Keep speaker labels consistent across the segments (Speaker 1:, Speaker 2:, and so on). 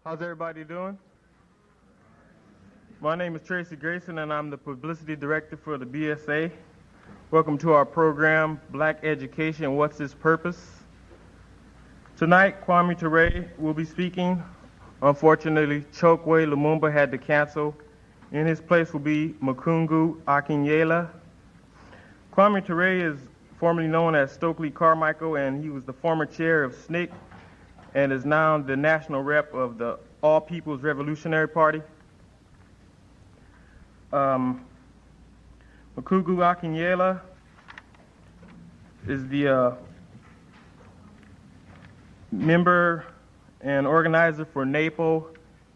Speaker 1: How's everybody doing? My name is Tracy Grayson, and I'm the Publicity Director for the BSA. Welcome to our program, Black Education, What's Its Purpose? Tonight, Kwame Ture will be speaking. Unfortunately, Chokwe Lumumba had to cancel. In his place will be Makungu Akinyela. Kwame Ture is formerly known as Stokely Carmichael, and he was the former chair of SNCC and is now the national rep of the All People's Revolutionary Party. Makungu Akinyela is the member and organizer for NAPO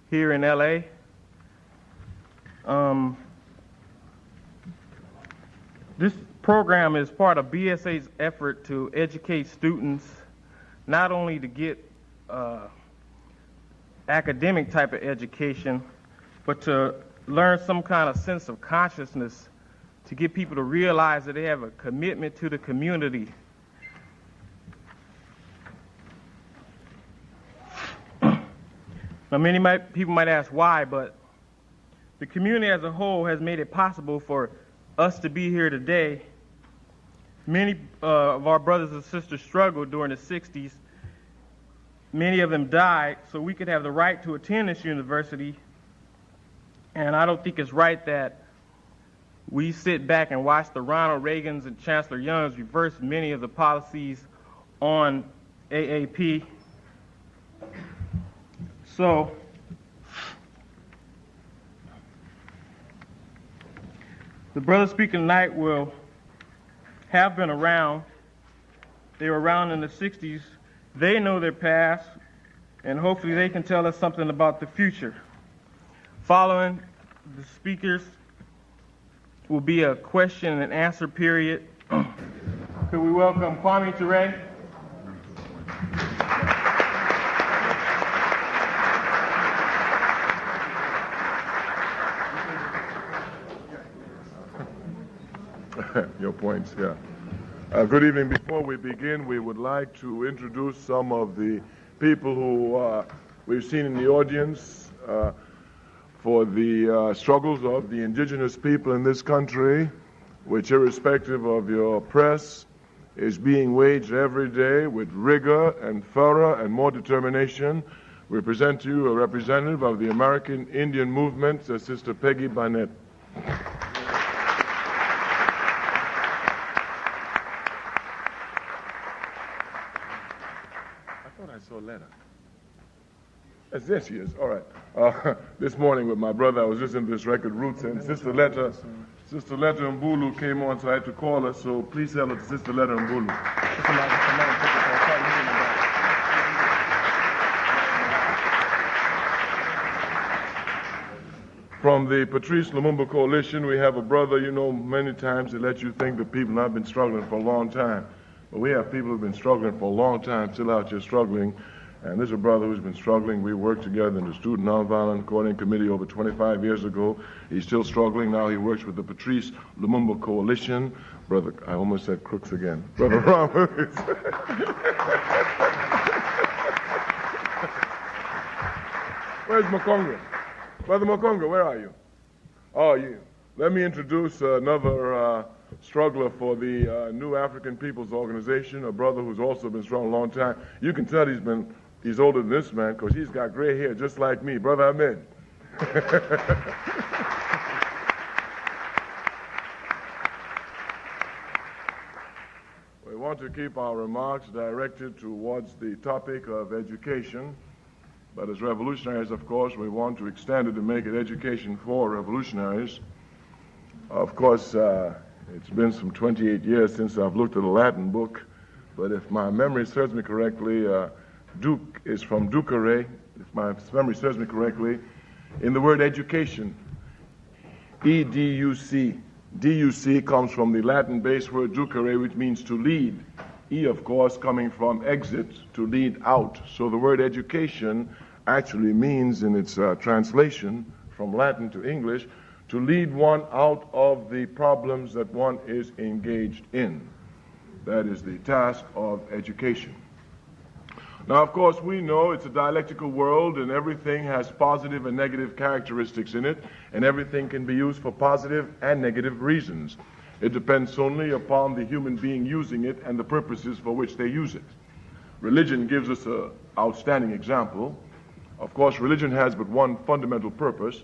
Speaker 1: here in LA. This program is part of BSA's effort to educate students not only to get academic type of education, but to learn some kind of sense of consciousness, to get people to realize that they have a commitment to the community. Now, many people might ask why, but the community as a whole has made it possible for us to be here today. Many of our brothers and sisters struggled during the 60s. Many of them died so we could have the right to attend this university. And I don't think it's right that we sit back and watch the Ronald Reagans and Chancellor Youngs reverse many of the policies on AAP. So, the brothers speaking tonight have been around. They were around in the 60s. They know their past, and hopefully they can tell us something about the future. Following the speakers will be a question and answer period. Could we welcome Kwame Ture?
Speaker 2: Your points, yeah. Good evening. Before we begin, we would like to introduce some of the people who we've seen in the audience for the struggles of the indigenous people in this country, which, irrespective of your press, is being waged every day with rigor and fervor and more determination. We present to you a representative of the American Indian movement, Sister Peggy Barnett. I saw a letter. Yes, there she is. All right. This morning with my brother, I was listening to this record, Roots, and Sister Letta Mbulu came on, so I had to call her. So please tell her to Sister Letta Mbulu. From the Patrice Lumumba Coalition, we have a brother, you know, many times they let you think that people have been struggling for a long time. But we have people who've been struggling for a long time, still out here struggling. And there's a brother who's been struggling. We worked together in the Student Nonviolent Coordinating Committee over 25 years ago. He's still struggling. Now he works with the Patrice Lumumba Coalition. Brother, I almost said Crooks again. Brother Roberts. Where's Makonga? Brother Makonga, where are you? Oh, you. Let me introduce another struggler for the New African People's Organization, a brother who's also been strong a long time. You can tell he's older than this man because he's got gray hair just like me. Brother Ahmed. We want to keep our remarks directed towards the topic of education, but as revolutionaries, of course, we want to extend it and make it education for revolutionaries. Of course, it's been some 28 years since I've looked at a Latin book, but if my memory serves me correctly, Duke is from ducere, if my memory serves me correctly, in the word education, E-D-U-C. D-U-C comes from the Latin base word ducere, which means to lead. E, of course, coming from exit, to lead out. So the word education actually means, in its translation from Latin to English, to lead one out of the problems that one is engaged in. That is the task of education. Now, of course, we know it's a dialectical world and everything has positive and negative characteristics in it, and everything can be used for positive and negative reasons. It depends solely upon the human being using it and the purposes for which they use it. Religion gives us an outstanding example. Of course, religion has but one fundamental purpose.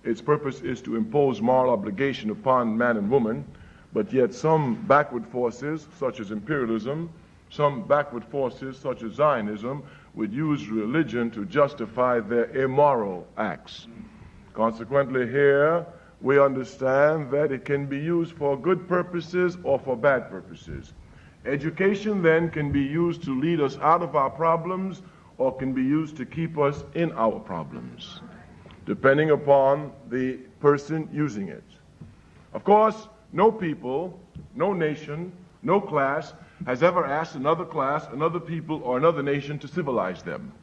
Speaker 2: Its purpose is to impose moral obligation upon man and woman, but yet some backward forces, such as imperialism, some backward forces, such as Zionism, would use religion to justify their immoral acts. Consequently, here we understand that it can be used for good purposes or for bad purposes. Education then can be used to lead us out of our problems or can be used to keep us in our problems, depending upon the person using it. Of course, no people, no nation, no class has ever asked another class, another people, or another nation to civilize them.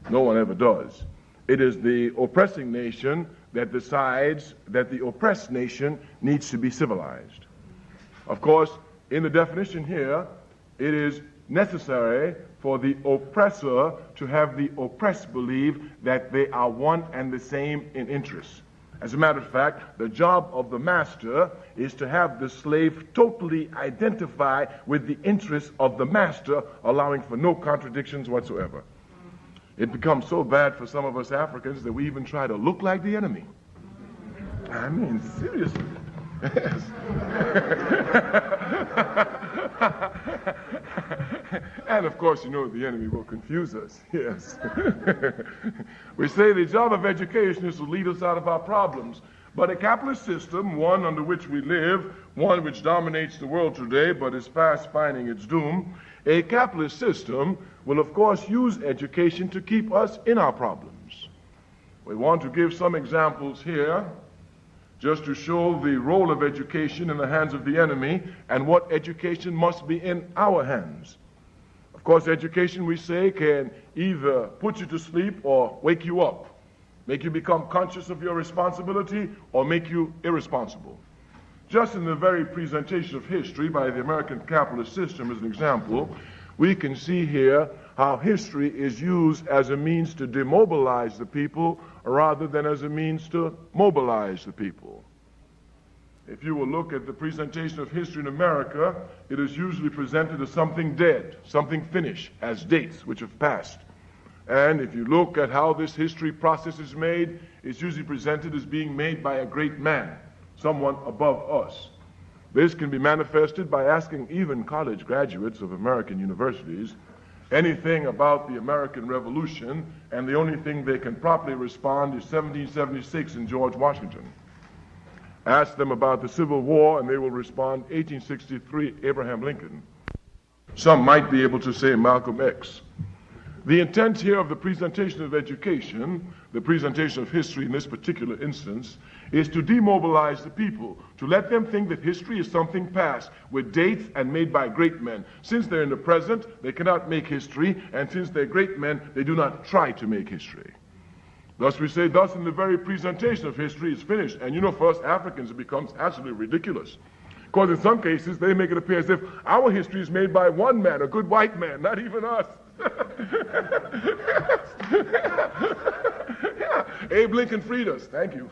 Speaker 2: No one ever does. It is the oppressing nation that decides that the oppressed nation needs to be civilized. Of course, in the definition here, it is necessary for the oppressor to have the oppressed believe that they are one and the same in interest. As a matter of fact, the job of the master is to have the slave totally identify with the interests of the master, allowing for no contradictions whatsoever. It becomes so bad for some of us Africans that we even try to look like the enemy. I mean, seriously. Yes. And of course, you know, the enemy will confuse us. Yes. We say the job of education is to lead us out of our problems. But a capitalist system, one under which we live, one which dominates the world today but is fast finding its doom, a capitalist system will of course use education to keep us in our problems. We want to give some examples here just to show the role of education in the hands of the enemy and what education must be in our hands. Of course, education, we say, can either put you to sleep or wake you up, make you become conscious of your responsibility or make you irresponsible. Just in the very presentation of history by the American capitalist system as an example, we can see here how history is used as a means to demobilize the people rather than as a means to mobilize the people. If you will look at the presentation of history in America, it is usually presented as something dead, something finished, as dates which have passed. And if you look at how this history process is made, it's usually presented as being made by a great man, someone above us. This can be manifested by asking even college graduates of American universities anything about the American Revolution, and the only thing they can properly respond is 1776 and George Washington. Ask them about the Civil War, and they will respond 1863, Abraham Lincoln. Some might be able to say Malcolm X. The intent here of the presentation of education, the presentation of history in this particular instance, is to demobilize the people, to let them think that history is something past, with dates and made by great men. Since they're in the present, they cannot make history, and since they're great men, they do not try to make history. Thus we say, thus in the very presentation of history is finished. And you know, for us Africans, it becomes absolutely ridiculous. Because in some cases, they make it appear as if our history is made by one man, a good white man, not even us. Yeah. Abe Lincoln freed us. Thank you.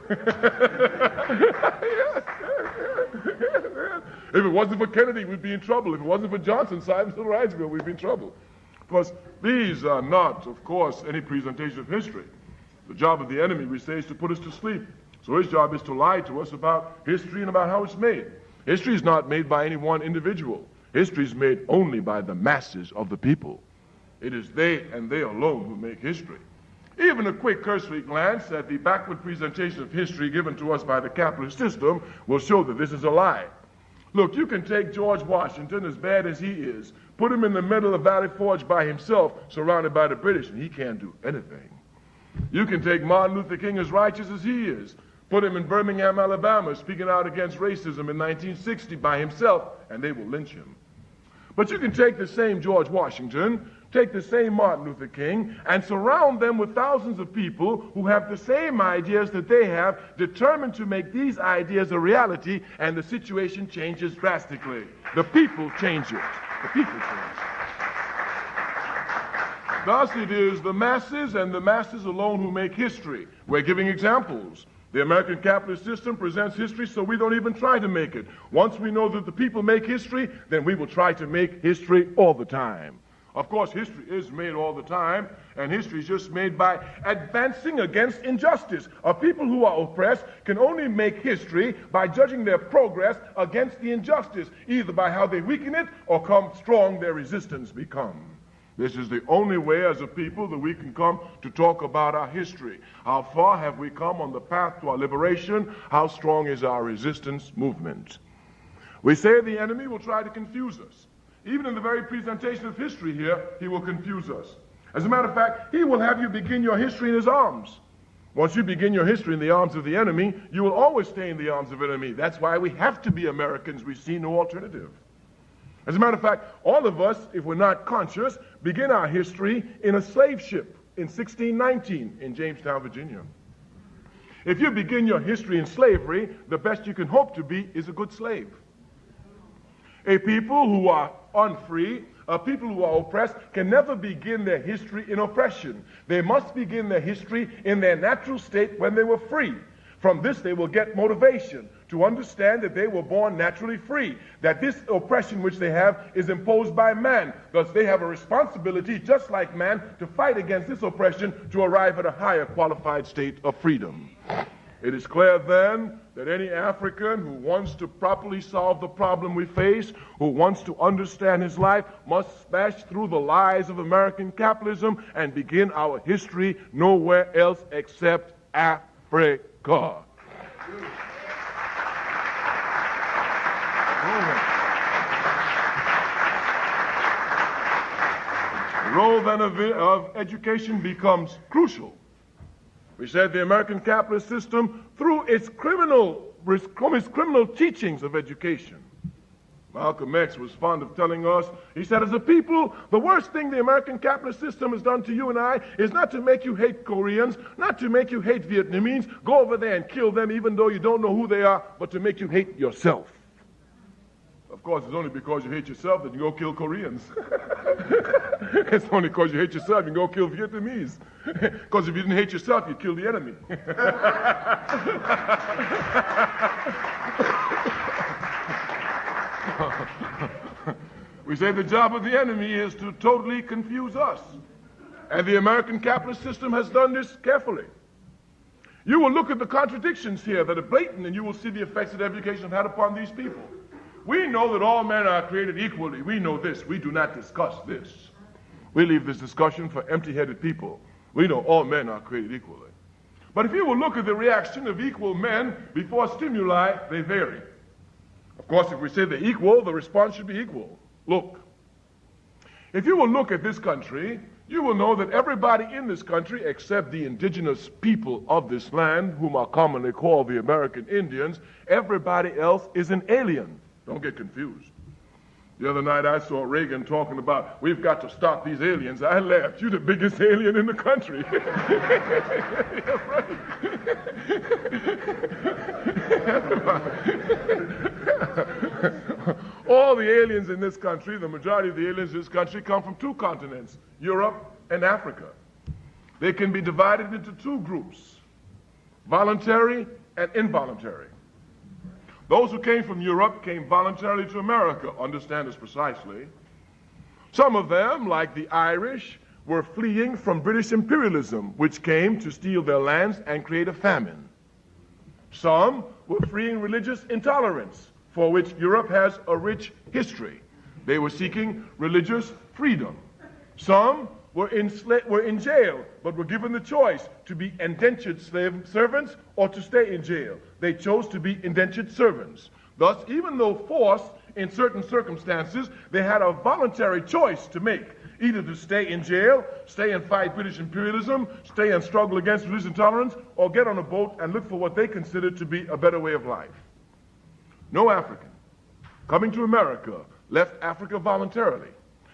Speaker 2: If it wasn't for Kennedy, we'd be in trouble. If it wasn't for Johnson signing the Civil Rights Bill, we'd be in trouble. Because these are not, of course, any presentation of history. The job of the enemy, we say, is to put us to sleep. So his job is to lie to us about history and about how it's made. History is not made by any one individual. History is made only by the masses of the people. It is they and they alone who make history. Even a quick cursory glance at the backward presentation of history given to us by the capitalist system will show that this is a lie. Look, you can take George Washington, as bad as he is, put him in the middle of Valley Forge by himself, surrounded by the British, and he can't do anything. You can take Martin Luther King, as righteous as he is, put him in Birmingham, Alabama, speaking out against racism in 1960 by himself, and they will lynch him. But you can take the same George Washington, take the same Martin Luther King, and surround them with thousands of people who have the same ideas that they have, determined to make these ideas a reality, and the situation changes drastically. The people change it. The people change it. Thus, it is the masses and the masses alone who make history. We're giving examples. The American capitalist system presents history, so we don't even try to make it. Once we know that the people make history, then we will try to make history all the time. Of course, history is made all the time, and history is just made by advancing against injustice. A people who are oppressed can only make history by judging their progress against the injustice, either by how they weaken it or how strong their resistance become. This is the only way as a people that we can come to talk about our history. How far have we come on the path to our liberation? How strong is our resistance movement? We say the enemy will try to confuse us. Even in the very presentation of history here, he will confuse us. As a matter of fact, he will have you begin your history in his arms. Once you begin your history in the arms of the enemy, you will always stay in the arms of the enemy. That's why we have to be Americans. We see no alternative. As a matter of fact, all of us, if we're not conscious, begin our history in a slave ship in 1619 in Jamestown, Virginia. If you begin your history in slavery, the best you can hope to be is a good slave. A people who are unfree, a people who are oppressed, can never begin their history in oppression. They must begin their history in their natural state when they were free. From this, they will get motivation to understand that they were born naturally free, that this oppression which they have is imposed by man. Thus, they have a responsibility, just like man, to fight against this oppression to arrive at a higher qualified state of freedom. It is clear then that any African who wants to properly solve the problem we face, who wants to understand his life, must smash through the lies of American capitalism and begin our history nowhere else except Africa. The role then of education becomes crucial. We said the American capitalist system, through its criminal teachings of education. Malcolm X was fond of telling us, he said, as a people, the worst thing the American capitalist system has done to you and I is not to make you hate Koreans, not to make you hate Vietnamese, go over there and kill them even though you don't know who they are, but to make you hate yourself. Of course, it's only because you hate yourself that you go kill Koreans. It's only because you hate yourself you go kill Vietnamese. Because if you didn't hate yourself, you'd kill the enemy. We say the job of the enemy is to totally confuse us. And the American capitalist system has done this carefully. You will look at the contradictions here that are blatant, and you will see the effects that education has had upon these people. We know that all men are created equally. We know this. We do not discuss this. We leave this discussion for empty-headed people. We know all men are created equally. But if you will look at the reaction of equal men before stimuli, they vary. Of course, if we say they're equal, the response should be equal. Look. If you will look at this country, you will know that everybody in this country, except the indigenous people of this land, whom are commonly called the American Indians, everybody else is an alien. Don't get confused. The other night I saw Reagan talking about, we've got to stop these aliens. I laughed. You're the biggest alien in the country. That's right. All the aliens in this country, the majority of the aliens in this country, come from two continents, Europe and Africa. They can be divided into two groups, voluntary and involuntary. Those who came from Europe came voluntarily to America, understand this precisely. Some of them, like the Irish, were fleeing from British imperialism, which came to steal their lands and create a famine. Some were fleeing religious intolerance, for which Europe has a rich history. They were seeking religious freedom. Some were in jail, but were given the choice to be indentured slave servants or to stay in jail. They chose to be indentured servants. Thus, even though forced in certain circumstances, they had a voluntary choice to make, either to stay in jail, stay and fight British imperialism, stay and struggle against religious intolerance, or get on a boat and look for what they considered to be a better way of life. No African coming to America left Africa voluntarily.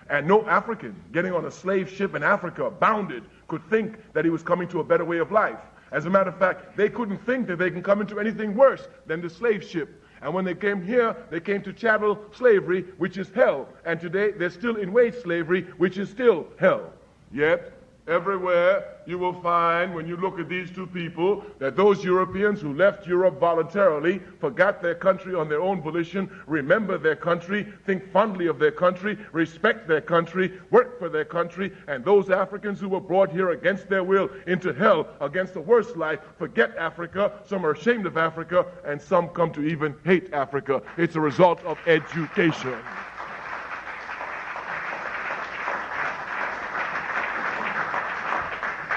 Speaker 2: And no African getting on a slave ship in Africa, bounded, could think that he was coming to a better way of life. As a matter of fact, they couldn't think that they can come into anything worse than the slave ship. And when they came here, they came to chattel slavery, which is hell. And today, they're still in wage slavery, which is still hell. Yet, everywhere you will find, when you look at these two people, that those Europeans who left Europe voluntarily, forgot their country on their own volition, remember their country, think fondly of their country, respect their country, work for their country, and those Africans who were brought here against their will into hell, against the worst life, forget Africa, some are ashamed of Africa, and some come to even hate Africa. It's a result of education.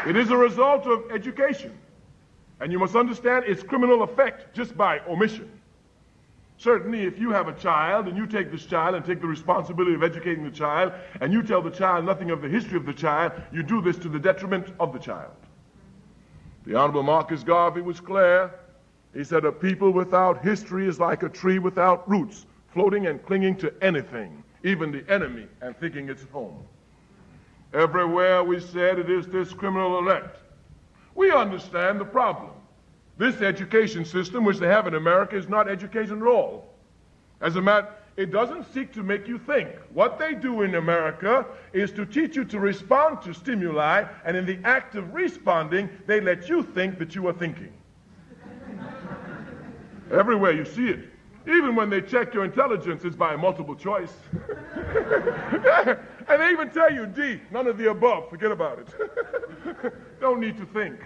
Speaker 2: It is a result of education. And you must understand its criminal effect just by omission. Certainly, if you have a child and you take this child and take the responsibility of educating the child and you tell the child nothing of the history of the child, you do this to the detriment of the child. The Honorable Marcus Garvey was clear. He said, a people without history is like a tree without roots, floating and clinging to anything, even the enemy, and thinking it's home. Everywhere we said it is this criminal elect. We understand the problem. This education system, which they have in America, is not education at all. As a matter, it doesn't seek to make you think. What they do in America is to teach you to respond to stimuli, and in the act of responding, they let you think that you are thinking. Everywhere you see it. Even when they check your intelligence, it's by multiple choice. And they even tell you, D, none of the above, forget about it. Don't need to think.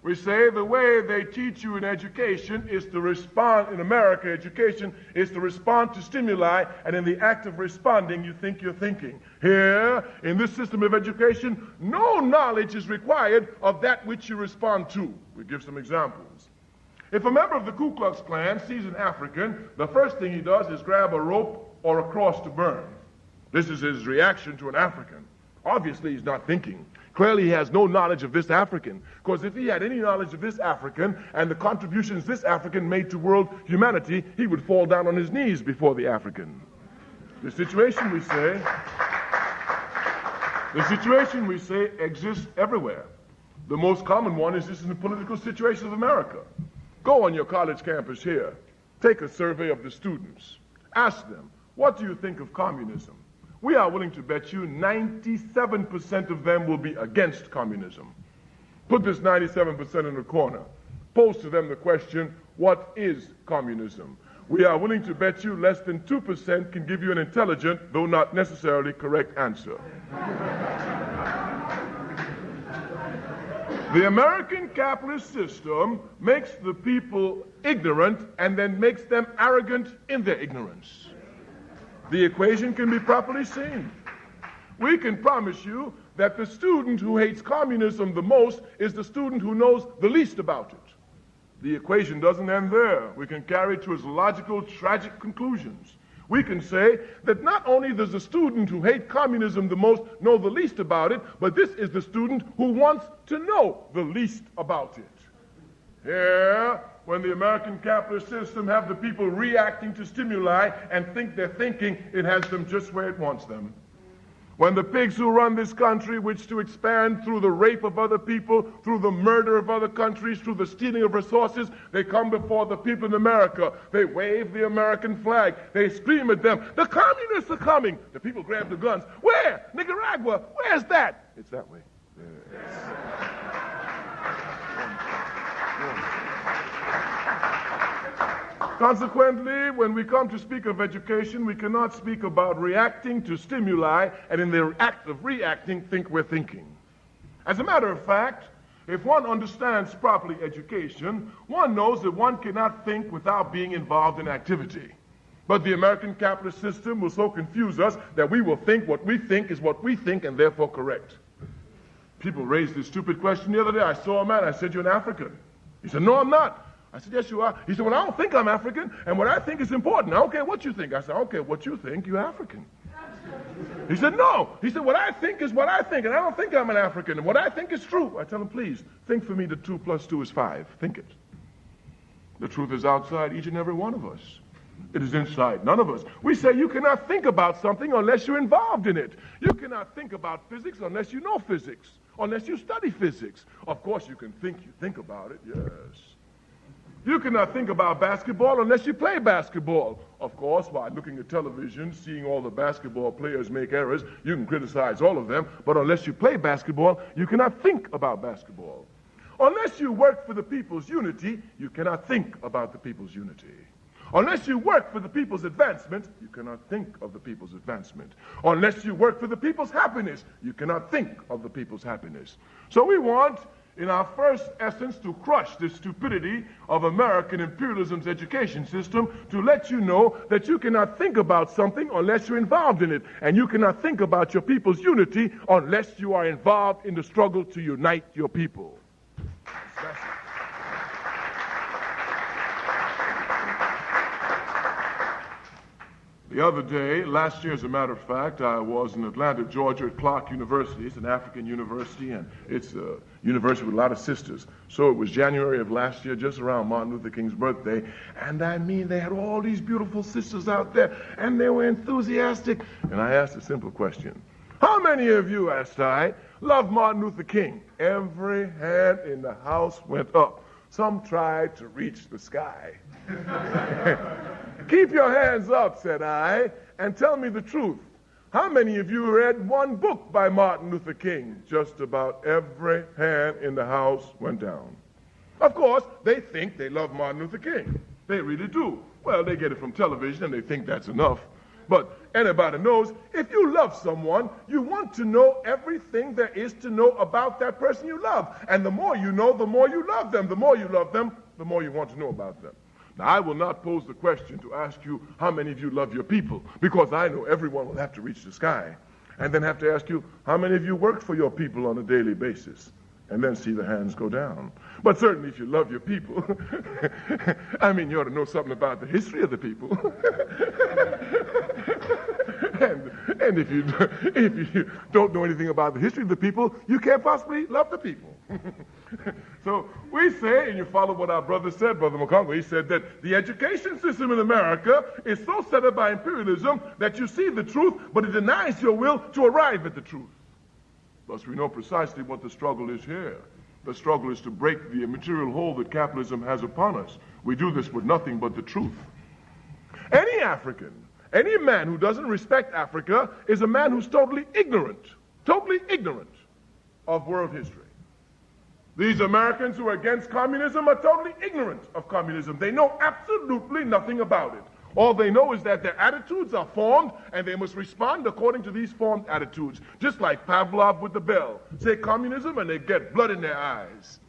Speaker 2: We say the way they teach you in education is to respond, in America, education is to respond to stimuli, and in the act of responding, you think you're thinking. Here, in this system of education, no knowledge is required of that which you respond to. We give some examples. If a member of the Ku Klux Klan sees an African, the first thing he does is grab a rope or a cross to burn. This is his reaction to an African. Obviously, he's not thinking. Clearly, he has no knowledge of this African. Because if he had any knowledge of this African and the contributions this African made to world humanity, he would fall down on his knees before the African. The situation, we say, exists everywhere. The most common one is this in the political situation of America. Go on your college campus here. Take a survey of the students. Ask them, what do you think of communism? We are willing to bet you 97% of them will be against communism. Put this 97% in the corner. Pose to them the question, what is communism? We are willing to bet you less than 2% can give you an intelligent, though not necessarily correct answer. The American capitalist system makes the people ignorant and then makes them arrogant in their ignorance. The equation can be properly seen. We can promise you that the student who hates communism the most is the student who knows the least about it. The equation doesn't end there. We can carry it to its logical, tragic conclusions. We can say that not only does the student who hates communism the most know the least about it, but this is the student who wants to know the least about it. Here, when the American capitalist system have the people reacting to stimuli and think they're thinking, it has them just where it wants them. When the pigs who run this country wish to expand through the rape of other people, through the murder of other countries, through the stealing of resources, they come before the people in America. They wave the American flag. They scream at them, the communists are coming. The people grab the guns. Where? Nicaragua. Where's that? It's that way. Yes. Consequently, when we come to speak of education, we cannot speak about reacting to stimuli and in the act of reacting think we're thinking. As a matter of fact, if one understands properly education, one knows that one cannot think without being involved in activity. But the American capitalist system will so confuse us that we will think what we think is what we think and therefore correct. People raised this stupid question the other day. I saw a man, I said, you're an African. He said, no, I'm not. I said, yes, you are. He said, well, I don't think I'm African, and what I think is important. I don't care what you think. I said, I don't care what you think, you're African. He said, no. He said, what I think is what I think, and I don't think I'm an African, and what I think is true. I tell him, please, think for me that 2 + 2 is 5. Think it. The truth is outside each and every one of us. It is inside none of us. We say you cannot think about something unless you're involved in it. You cannot think about physics unless you know physics, unless you study physics. Of course, you can think about it, yes. You cannot think about basketball unless you play basketball. Of course, by looking at television, seeing all the basketball players make errors, you can criticize all of them, but unless you play basketball, you cannot think about basketball. Unless you work for the people's unity, you cannot think about the people's unity. Unless you work for the people's advancement, you cannot think of the people's advancement. Unless you work for the people's happiness, you cannot think of the people's happiness. So we want, in our first essence, to crush the stupidity of American imperialism's education system, to let you know that you cannot think about something unless you're involved in it. And you cannot think about your people's unity unless you are involved in the struggle to unite your people. That's it. The other day, last year as a matter of fact, I was in Atlanta, Georgia at Clark University. It's an African university, and it's a university with a lot of sisters. So it was January of last year, just around Martin Luther King's birthday. And I mean, they had all these beautiful sisters out there, and they were enthusiastic. And I asked a simple question. How many of you, asked I, love Martin Luther King? Every hand in the house went up. Some tried to reach the sky. Keep your hands up, said I, and tell me the truth. How many of you read one book by Martin Luther King? Just about every hand in the house went down. Of course, they think they love Martin Luther King. They really do. Well, they get it from television and they think that's enough. But anybody knows, if you love someone, you want to know everything there is to know about that person you love. And the more you know, the more you love them. The more you love them, the more you want to know about them. Now, I will not pose the question to ask you how many of you love your people, because I know everyone will have to reach the sky. And then have to ask you how many of you work for your people on a daily basis, and then see the hands go down. But certainly if you love your people, I mean, you ought to know something about the history of the people. And if you don't know anything about the history of the people, you can't possibly love the people. So we say, and you follow what our brother said, Brother McConaughey, he said that the education system in America is so set up by imperialism that you see the truth, but it denies your will to arrive at the truth. Thus, we know precisely what the struggle is here. The struggle is to break the material hold that capitalism has upon us. We do this with nothing but the truth. Any African, any man who doesn't respect Africa is a man who's totally ignorant of world history. These Americans who are against communism are totally ignorant of communism. They know absolutely nothing about it. All they know is that their attitudes are formed, and they must respond according to these formed attitudes. Just like Pavlov with the bell. Say communism, and they get blood in their eyes.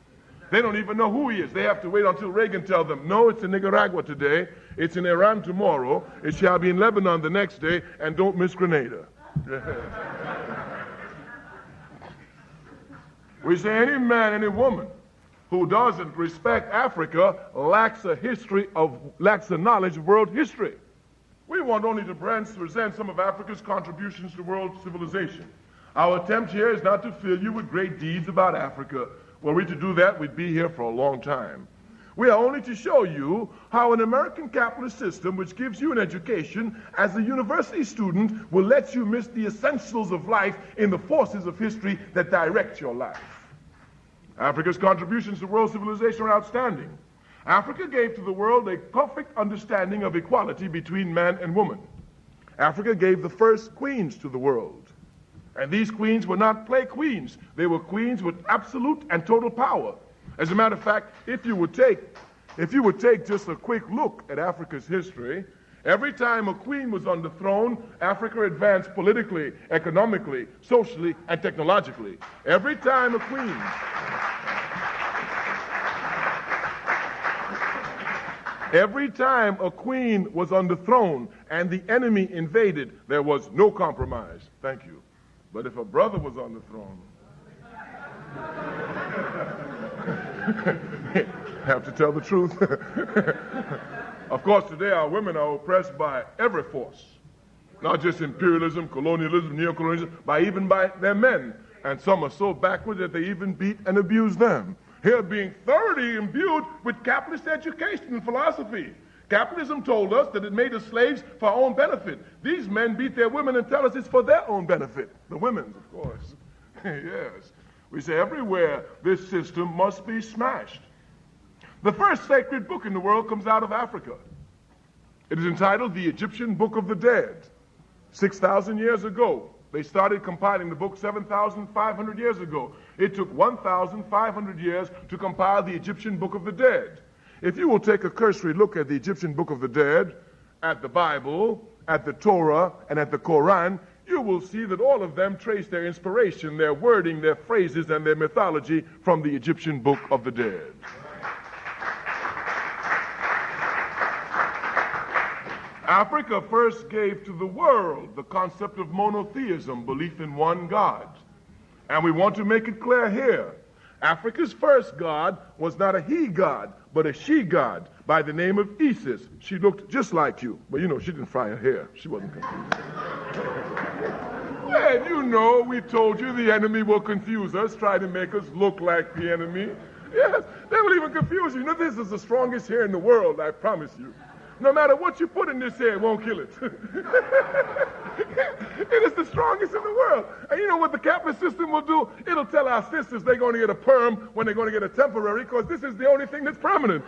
Speaker 2: They don't even know who he is. They have to wait until Reagan tells them, no, it's in Nicaragua today, it's in Iran tomorrow, it shall be in Lebanon the next day, and don't miss Grenada. We say any man, any woman who doesn't respect Africa lacks a knowledge of world history. We want only to present some of Africa's contributions to world civilization. Our attempt here is not to fill you with great deeds about Africa. Were we to do that, we'd be here for a long time. We are only to show you how an American capitalist system, which gives you an education as a university student, will let you miss the essentials of life in the forces of history that direct your life. Africa's contributions to world civilization are outstanding. Africa gave to the world a perfect understanding of equality between man and woman. Africa gave the first queens to the world. And these queens were not play queens. They were queens with absolute and total power. As a matter of fact, if you would take just a quick look at Africa's history, every time a queen was on the throne, Africa advanced politically, economically, socially, and technologically. Every time a queen was on the throne and the enemy invaded, there was no compromise. Thank you. But if a brother was on the throne, have to tell the truth. Of course, today our women are oppressed by every force, not just imperialism, colonialism, neocolonialism, even by their men. And some are so backward that they even beat and abuse them. Here being thoroughly imbued with capitalist education and philosophy. Capitalism told us that it made us slaves for our own benefit. These men beat their women and tell us it's for their own benefit. The women's, of course. Yes. We say everywhere this system must be smashed. The first sacred book in the world comes out of Africa. It is entitled The Egyptian Book of the Dead. 6,000 years ago, they started compiling the book 7,500 years ago. It took 1,500 years to compile the Egyptian Book of the Dead. If you will take a cursory look at the Egyptian Book of the Dead, at the Bible, at the Torah, and at the Quran, you will see that all of them trace their inspiration, their wording, their phrases, and their mythology from the Egyptian Book of the Dead. Africa first gave to the world the concept of monotheism, belief in one God. And we want to make it clear here. Africa's first god was not a he god, but a she god by the name of Isis. She looked just like you, but you know, she didn't fry her hair. She wasn't confused. And you know, we told you the enemy will confuse us, try to make us look like the enemy. Yes, they will even confuse you. You know, this is the strongest hair in the world, I promise you. No matter what you put in this hair, it won't kill it. It is the strongest in the world. And you know what the capitalist system will do? It'll tell our sisters they're going to get a perm when they're going to get a temporary, because this is the only thing that's permanent.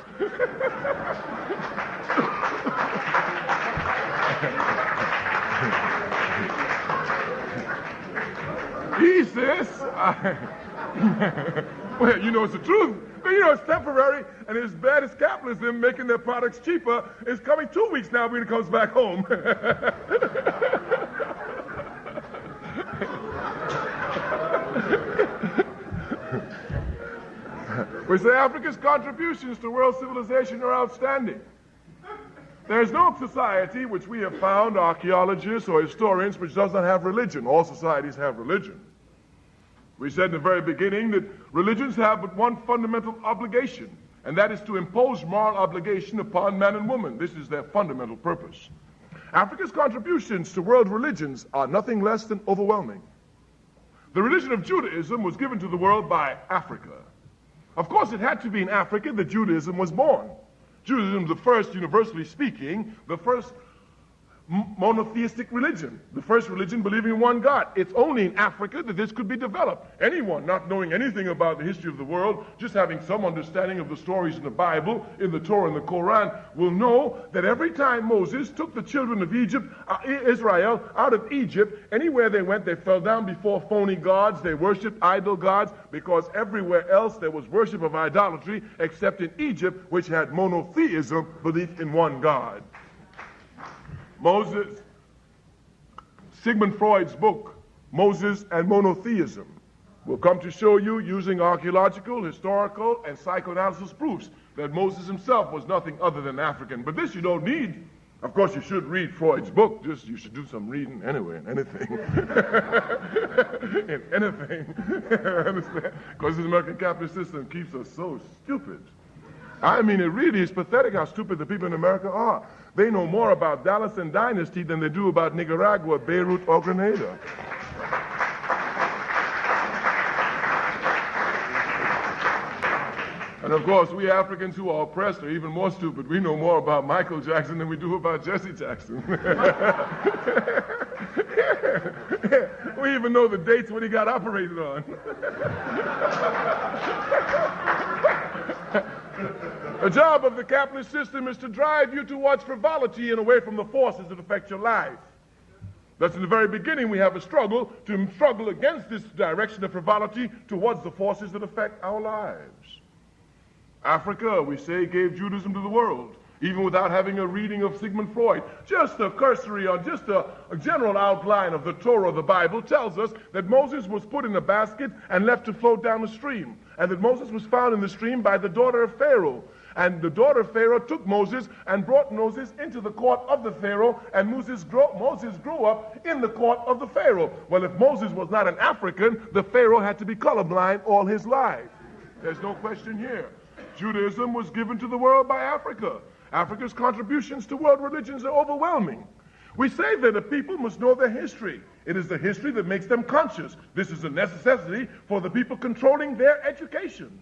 Speaker 2: Isis, well, you know it's the truth. But you know it's temporary, and as bad as capitalism making their products cheaper, it's coming 2 weeks now when it comes back home. We say Africa's contributions to world civilization are outstanding. There is no society which we have found, archaeologists or historians, which does not have religion. All societies have religion. We said in the very beginning that religions have but one fundamental obligation, and that is to impose moral obligation upon man and woman. This is their fundamental purpose. Africa's contributions to world religions are nothing less than overwhelming. The religion of Judaism was given to the world by Africa. Of course, it had to be in Africa that Judaism was born. Judaism is the first, universally speaking, the first monotheistic religion, the first religion believing in one God. It's only in Africa that this could be developed. Anyone not knowing anything about the history of the world, just having some understanding of the stories in the Bible, in the Torah and the Quran, will know that every time Moses took the children of Egypt, Israel, out of Egypt, anywhere they went, they fell down before phony gods, they worshipped idol gods, because everywhere else there was worship of idolatry, except in Egypt, which had monotheism, belief in one God. Moses, Sigmund Freud's book, Moses and Monotheism, will come to show you, using archaeological, historical, and psychoanalysis proofs, that Moses himself was nothing other than African. But this you don't need. Of course, you should read Freud's book. Just you should do some reading anyway, in anything. In anything. Understand? Because this American capitalist system keeps us so stupid. I mean, it really is pathetic how stupid the people in America are. They know more about Dallas and Dynasty than they do about Nicaragua, Beirut, or Grenada. And of course, we Africans who are oppressed are even more stupid. We know more about Michael Jackson than we do about Jesse Jackson. We even know the dates when he got operated on. The job of the capitalist system is to drive you towards frivolity and away from the forces that affect your life. Thus, in the very beginning, we have a struggle to struggle against this direction of frivolity towards the forces that affect our lives. Africa, we say, gave Judaism to the world, even without having a reading of Sigmund Freud. Just a cursory or just a general outline of the Torah, the Bible, tells us that Moses was put in a basket and left to float down the stream, and that Moses was found in the stream by the daughter of Pharaoh. And the daughter of Pharaoh took Moses and brought Moses into the court of the Pharaoh, and Moses grew up in the court of the Pharaoh. Well, if Moses was not an African, the Pharaoh had to be colorblind all his life. There's no question here. Judaism was given to the world by Africa. Africa's contributions to world religions are overwhelming. We say that a people must know their history. It is the history that makes them conscious. This is a necessity for the people controlling their education.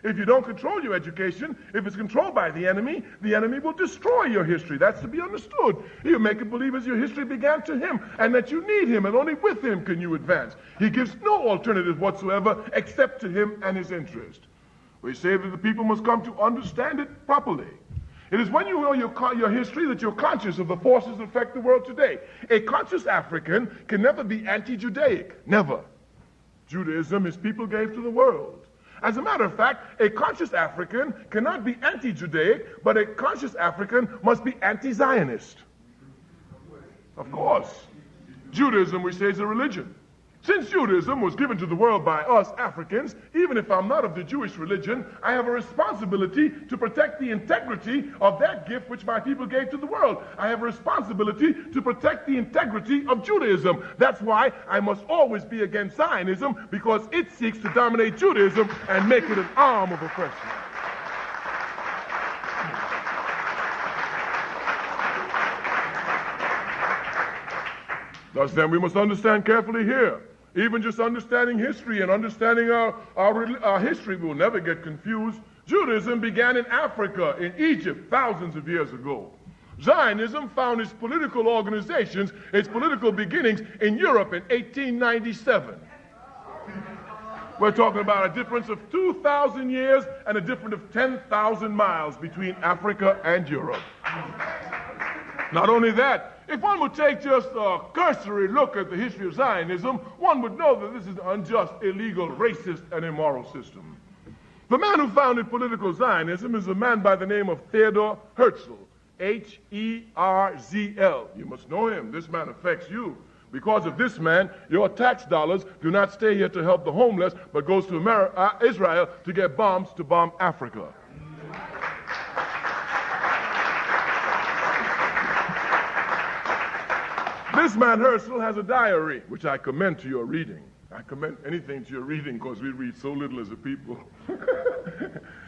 Speaker 2: If you don't control your education, if it's controlled by the enemy will destroy your history. That's to be understood. He'll make it believe as your history began to him, and that you need him, and only with him can you advance. He gives no alternative whatsoever except to him and his interest. We say that the people must come to understand it properly. It is when you know your history that you're conscious of the forces that affect the world today. A conscious African can never be anti-Judaic. Never. Judaism is people gave to the world. As a matter of fact, a conscious African cannot be anti-Judaic, but a conscious African must be anti-Zionist. Of course. Judaism, we say, is a religion. Since Judaism was given to the world by us Africans, even if I'm not of the Jewish religion, I have a responsibility to protect the integrity of that gift which my people gave to the world. I have a responsibility to protect the integrity of Judaism. That's why I must always be against Zionism, because it seeks to dominate Judaism and make it an arm of oppression. Thus then, we must understand carefully here. Even just understanding history and understanding our history, we will never get confused. Judaism began in Africa, in Egypt, thousands of years ago. Zionism found its political organizations, its political beginnings in Europe in 1897. We're talking about a difference of 2,000 years and a difference of 10,000 miles between Africa and Europe. Not only that, if one would take just a cursory look at the history of Zionism, one would know that this is an unjust, illegal, racist, and immoral system. The man who founded political Zionism is a man by the name of Theodor Herzl, H-E-R-Z-L. You must know him. This man affects you. Because of this man, your tax dollars do not stay here to help the homeless, but goes to Israel to get bombs to bomb Africa. This man Herzl has a diary, which I commend to your reading. I commend anything to your reading because we read so little as a people.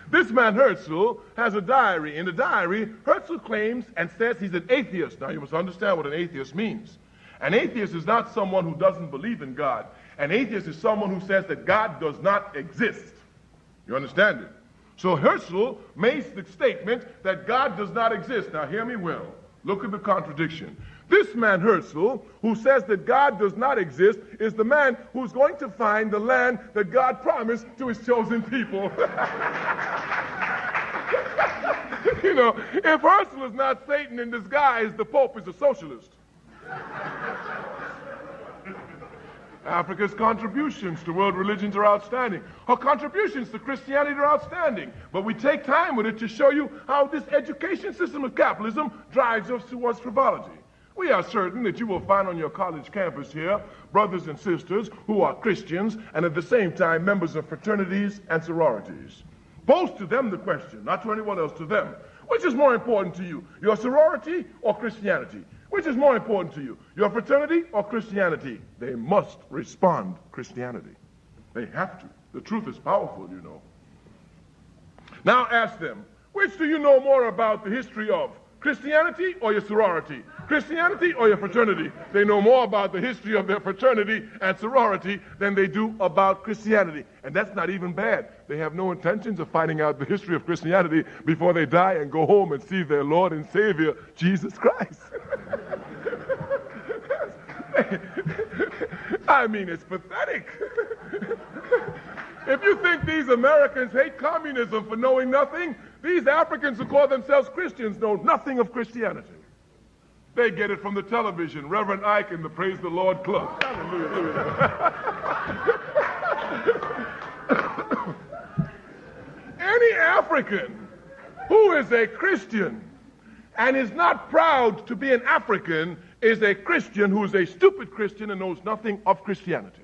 Speaker 2: This man Herzl has a diary. In the diary, Herzl claims and says he's an atheist. Now you must understand what an atheist means. An atheist is not someone who doesn't believe in God. An atheist is someone who says that God does not exist. You understand it? So Herzl makes the statement that God does not exist. Now hear me well. Look at the contradiction. This man Herzl, who says that God does not exist, is the man who's going to find the land that God promised to his chosen people. You know, if Herzl is not Satan in disguise, the Pope is a socialist. Africa's contributions to world religions are outstanding. Her contributions to Christianity are outstanding. But we take time with it to show you how this education system of capitalism drives us towards frivolity. We are certain that you will find on your college campus here brothers and sisters who are Christians and at the same time members of fraternities and sororities. Pose to them the question, not to anyone else, to them. Which is more important to you, your sorority or Christianity? Which is more important to you, your fraternity or Christianity? They must respond Christianity. They have to. The truth is powerful, you know. Now ask them, which do you know more about the history of? Christianity or your sorority? Christianity or your fraternity? They know more about the history of their fraternity and sorority than they do about Christianity. And that's not even bad. They have no intentions of finding out the history of Christianity before they die and go home and see their Lord and Savior, Jesus Christ. I mean, it's pathetic. If you think these Americans hate communism for knowing nothing, these Africans who call themselves Christians know nothing of Christianity. They get it from the television, Reverend Ike and the Praise the Lord Club. Hallelujah. Any African who is a Christian and is not proud to be an African is a Christian who is a stupid Christian and knows nothing of Christianity.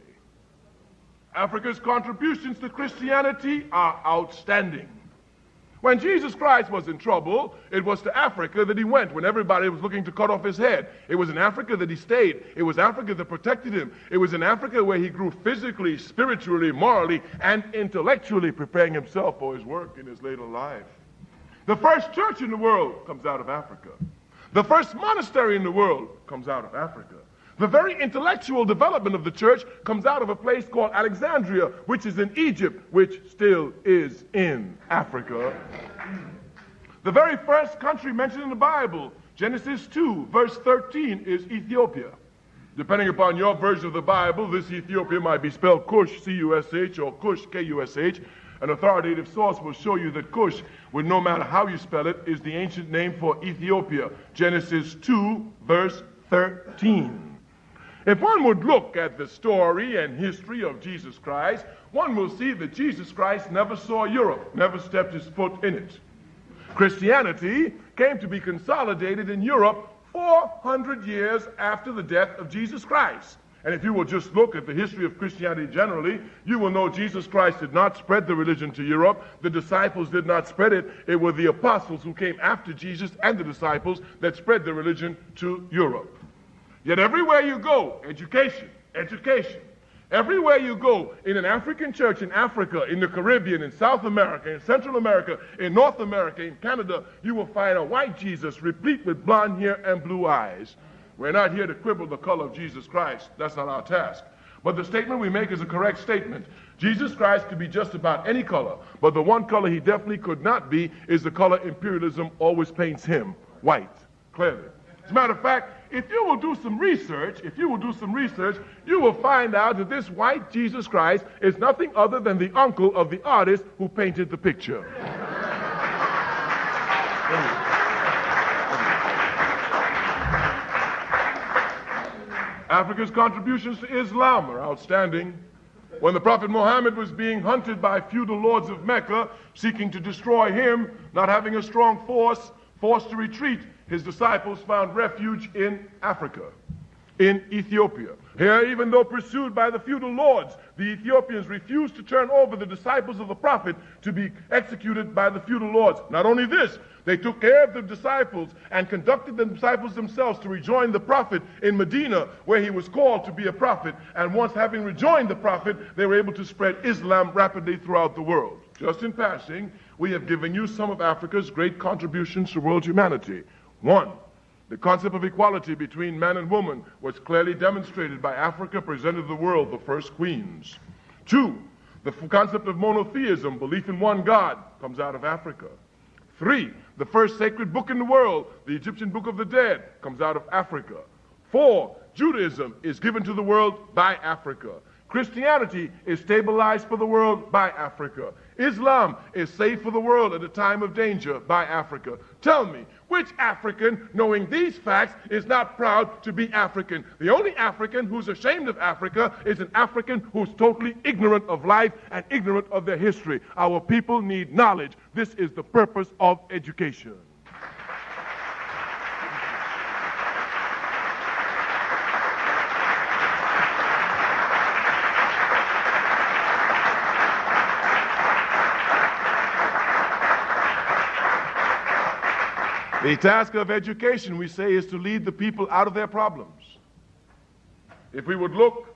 Speaker 2: Africa's contributions to Christianity are outstanding. When Jesus Christ was in trouble, it was to Africa that he went when everybody was looking to cut off his head. It was in Africa that he stayed. It was Africa that protected him. It was in Africa where he grew physically, spiritually, morally, and intellectually, preparing himself for his work in his later life. The first church in the world comes out of Africa. The first monastery in the world comes out of Africa. The very intellectual development of the church comes out of a place called Alexandria, which is in Egypt, which still is in Africa. The very first country mentioned in the Bible, Genesis 2, verse 13, is Ethiopia. Depending upon your version of the Bible, this Ethiopia might be spelled Cush, C-U-S-H, or Cush, K-U-S-H. An authoritative source will show you that Cush, with no matter how you spell it, is the ancient name for Ethiopia. Genesis 2, verse 13. If one would look at the story and history of Jesus Christ, one will see that Jesus Christ never saw Europe, never stepped his foot in it. Christianity came to be consolidated in Europe 400 years after the death of Jesus Christ. And if you will just look at the history of Christianity generally, you will know Jesus Christ did not spread the religion to Europe. The disciples did not spread it. It were the apostles who came after Jesus and the disciples that spread the religion to Europe. Yet everywhere you go, education, education. Everywhere you go, in an African church in Africa, in the Caribbean, in South America, in Central America, in North America, in Canada, you will find a white Jesus replete with blonde hair and blue eyes. We're not here to quibble the color of Jesus Christ. That's not our task. But the statement we make is a correct statement. Jesus Christ could be just about any color, but the one color he definitely could not be is the color imperialism always paints him, white, clearly. As a matter of fact, if you will do some research, you will find out that this white Jesus Christ is nothing other than the uncle of the artist who painted the picture. Africa's contributions to Islam are outstanding. When the Prophet Muhammad was being hunted by feudal lords of Mecca, seeking to destroy him, not having a strong force, forced to retreat, his disciples found refuge in Africa, in Ethiopia. Here, even though pursued by the feudal lords, the Ethiopians refused to turn over the disciples of the Prophet to be executed by the feudal lords. Not only this, they took care of the disciples and conducted the disciples themselves to rejoin the Prophet in Medina, where he was called to be a prophet. And once having rejoined the Prophet, they were able to spread Islam rapidly throughout the world. Just in passing, we have given you some of Africa's great contributions to world humanity. 1. The concept of equality between man and woman was clearly demonstrated by Africa, presented to the world the first queens. 2. The concept of monotheism, belief in one God, comes out of Africa. 3. The first sacred book in the world, the Egyptian Book of the Dead, comes out of Africa. 4. Judaism is given to the world by Africa. Christianity is stabilized for the world by Africa. Islam is safe for the world at a time of danger by Africa. Tell me, which African, knowing these facts, is not proud to be African? The only African who's ashamed of Africa is an African who's totally ignorant of life and ignorant of their history. Our people need knowledge. This is the purpose of education. The task of education, we say, is to lead the people out of their problems. If we would look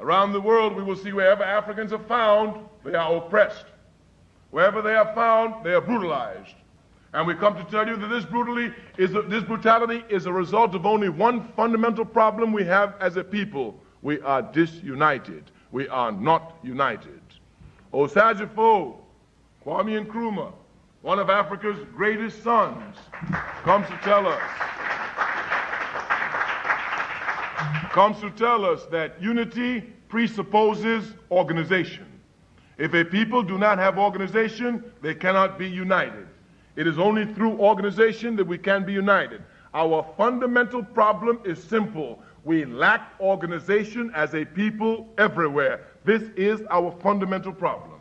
Speaker 2: around the world, we will see wherever Africans are found, they are oppressed. Wherever they are found, they are brutalized. And we come to tell you that this brutality is a result of only one fundamental problem we have as a people. We are disunited. We are not united. Osajifo, Kwame Nkrumah, one of Africa's greatest sons, comes to tell us that unity presupposes organization. If a people do not have organization, they cannot be united. It is only through organization that we can be united. Our fundamental problem is simple. We lack organization as a people everywhere. This is our fundamental problem.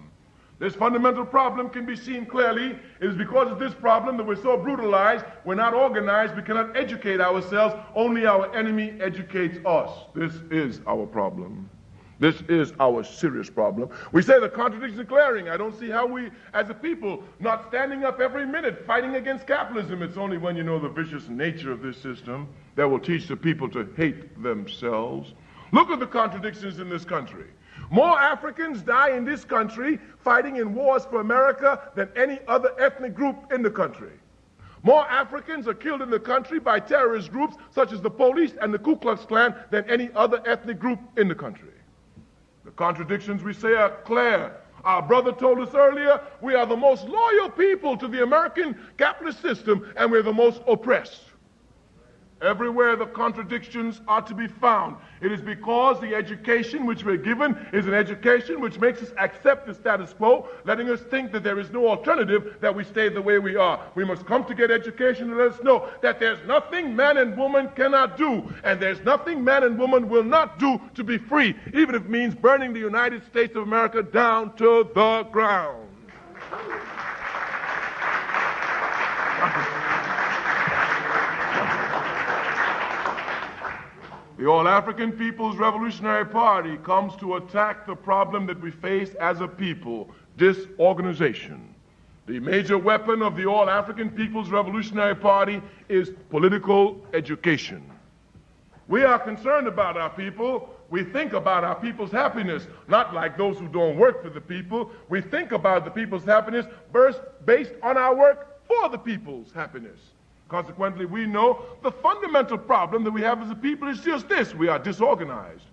Speaker 2: This fundamental problem can be seen clearly. It is because of this problem that we're so brutalized, we're not organized, we cannot educate ourselves, only our enemy educates us. This is our problem. This is our serious problem. We say the contradiction is glaring. I don't see how we, as a people, not standing up every minute, fighting against capitalism. It's only when you know the vicious nature of this system that will teach the people to hate themselves. Look at the contradictions in this country. More Africans die in this country fighting in wars for America than any other ethnic group in the country. More Africans are killed in the country by terrorist groups such as the police and the Ku Klux Klan than any other ethnic group in the country. The contradictions we say are clear. Our brother told us earlier, we are the most loyal people to the American capitalist system, and we're the most oppressed. Everywhere the contradictions are to be found. It is because the education which we're given is an education which makes us accept the status quo, letting us think that there is no alternative, that we stay the way we are. We must come to get education and let us know that there's nothing man and woman cannot do, and there's nothing man and woman will not do to be free, even if it means burning the United States of America down to the ground. The All-African People's Revolutionary Party comes to attack the problem that we face as a people, disorganization. The major weapon of the All-African People's Revolutionary Party is political education. We are concerned about our people. We think about our people's happiness, not like those who don't work for the people. We think about the people's happiness based on our work for the people's happiness. Consequently, we know the fundamental problem that we have as a people is just this: we are disorganized.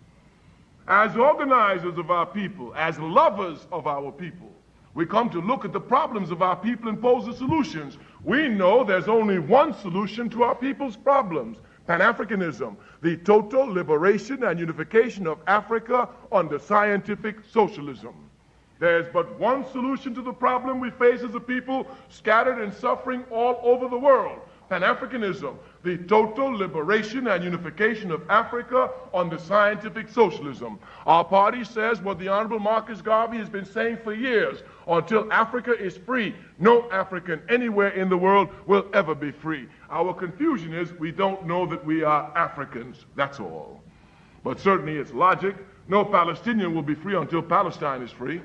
Speaker 2: As organizers of our people, as lovers of our people, we come to look at the problems of our people and pose the solutions. We know there's only one solution to our people's problems: Pan-Africanism, the total liberation and unification of Africa under scientific socialism. There's but one solution to the problem we face as a people, scattered and suffering all over the world: Pan-Africanism, the total liberation and unification of Africa under scientific socialism. Our party says what the Honorable Marcus Garvey has been saying for years: until Africa is free, no African anywhere in the world will ever be free. Our confusion is we don't know that we are Africans, that's all. But certainly it's logic. No Palestinian will be free until Palestine is free.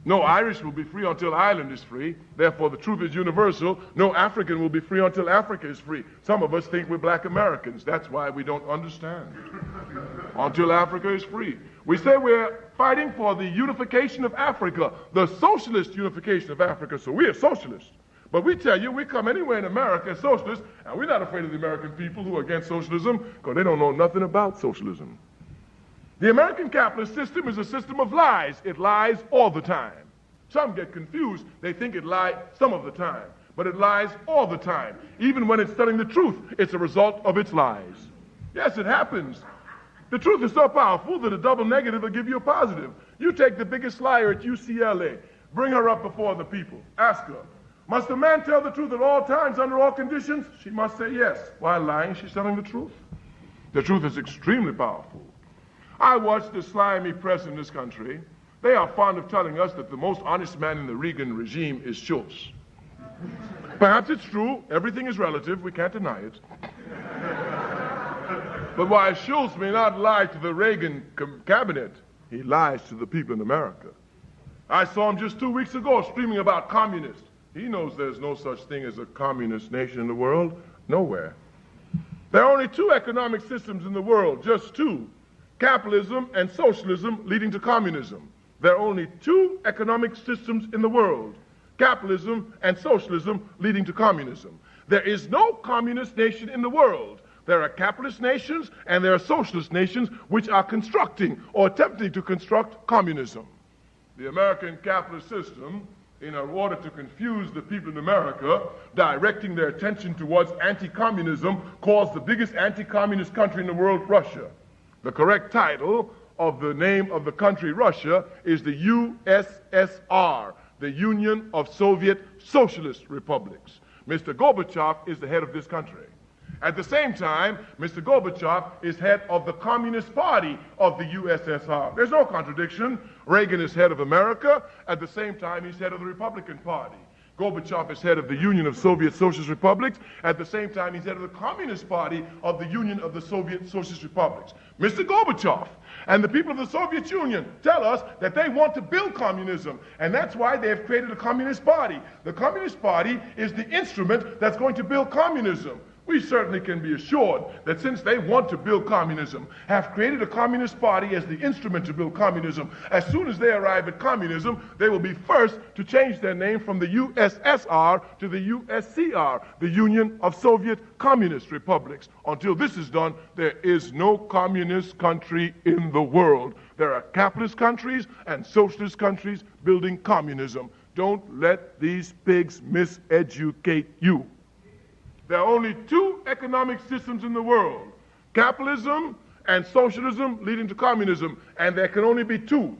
Speaker 2: No Irish will be free until Ireland is free. Therefore, the truth is universal. No African will be free until Africa is free. Some of us think we're black Americans. That's why we don't understand. Until Africa is free. We say we're fighting for the unification of Africa, the socialist unification of Africa. So we are socialists. But we tell you, we come anywhere in America as socialists, and we're not afraid of the American people who are against socialism, because they don't know nothing about socialism. The American capitalist system is a system of lies. It lies all the time. Some get confused. They think it lies some of the time. But it lies all the time. Even when it's telling the truth, it's a result of its lies. Yes, it happens. The truth is so powerful that a double negative will give you a positive. You take the biggest liar at UCLA. Bring her up before the people. Ask her, must a man tell the truth at all times, under all conditions? She must say yes. Why lying? She's telling the truth. The truth is extremely powerful. I watched the slimy press in this country. They are fond of telling us that the most honest man in the Reagan regime is Schultz. Perhaps it's true. Everything is relative. We can't deny it. But while Schultz may not lie to the Reagan cabinet, he lies to the people in America. I saw him just 2 weeks ago screaming about communists. He knows there's no such thing as a communist nation in the world. Nowhere. There are only two economic systems in the world, just two: capitalism and socialism leading to communism. There are only two economic systems in the world: capitalism and socialism leading to communism. There is no communist nation in the world. There are capitalist nations and there are socialist nations which are constructing or attempting to construct communism. The American capitalist system, in order to confuse the people in America, directing their attention towards anti-communism, calls the biggest anti-communist country in the world Russia. The correct title of the name of the country Russia is the USSR, the Union of Soviet Socialist Republics. Mr. Gorbachev is the head of this country. At the same time, Mr. Gorbachev is head of the Communist Party of the USSR. There's no contradiction. Reagan is head of America. At the same time, he's head of the Republican Party. Gorbachev is head of the Union of Soviet Socialist Republics. At the same time, he's head of the Communist Party of the Union of the Soviet Socialist Republics. Mr. Gorbachev and the people of the Soviet Union tell us that they want to build communism, and that's why they have created a Communist Party. The Communist Party is the instrument that's going to build communism. We certainly can be assured that since they want to build communism, have created a Communist Party as the instrument to build communism, as soon as they arrive at communism, they will be first to change their name from the USSR to the USCR, the Union of Soviet Communist Republics. Until this is done, there is no communist country in the world. There are capitalist countries and socialist countries building communism. Don't let these pigs miseducate you. There are only two economic systems in the world: capitalism and socialism leading to communism, and there can only be two,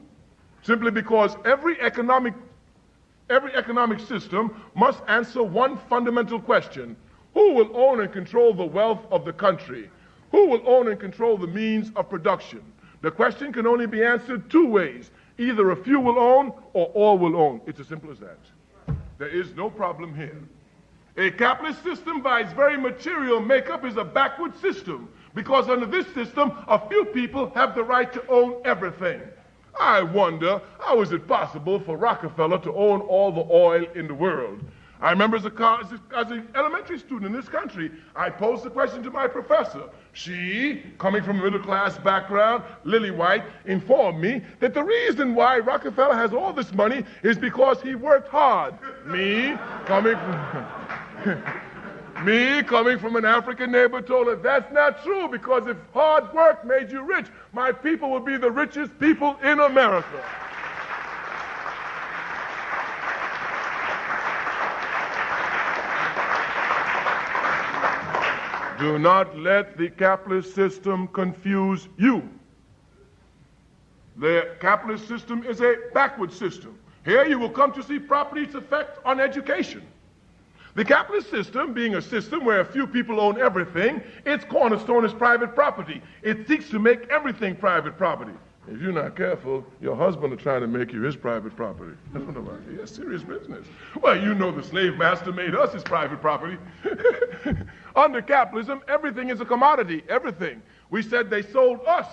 Speaker 2: simply because every economic system must answer one fundamental question: who will own and control the wealth of the country? Who will own and control the means of production? The question can only be answered two ways: either a few will own or all will own. It's as simple as that. There is no problem here. A capitalist system, by its very material makeup, is a backward system, because under this system, a few people have the right to own everything. I wonder, how is it possible for Rockefeller to own all the oil in the world? I remember as an elementary student in this country, I posed the question to my professor. She, coming from a middle-class background, lily white, informed me that the reason why Rockefeller has all this money is because he worked hard. Me, coming from an African neighbor, told her that's not true, because if hard work made you rich, my people would be the richest people in America. Do not let the capitalist system confuse you. The capitalist system is a backward system. Here you will come to see property's effect on education. The capitalist system, being a system where a few people own everything, its cornerstone is private property. It seeks to make everything private property. If you're not careful, your husband will try to make you his private property. That's what about it. That's serious business. Well, you know the slave master made us his private property. Under capitalism, everything is a commodity, everything. We said they sold us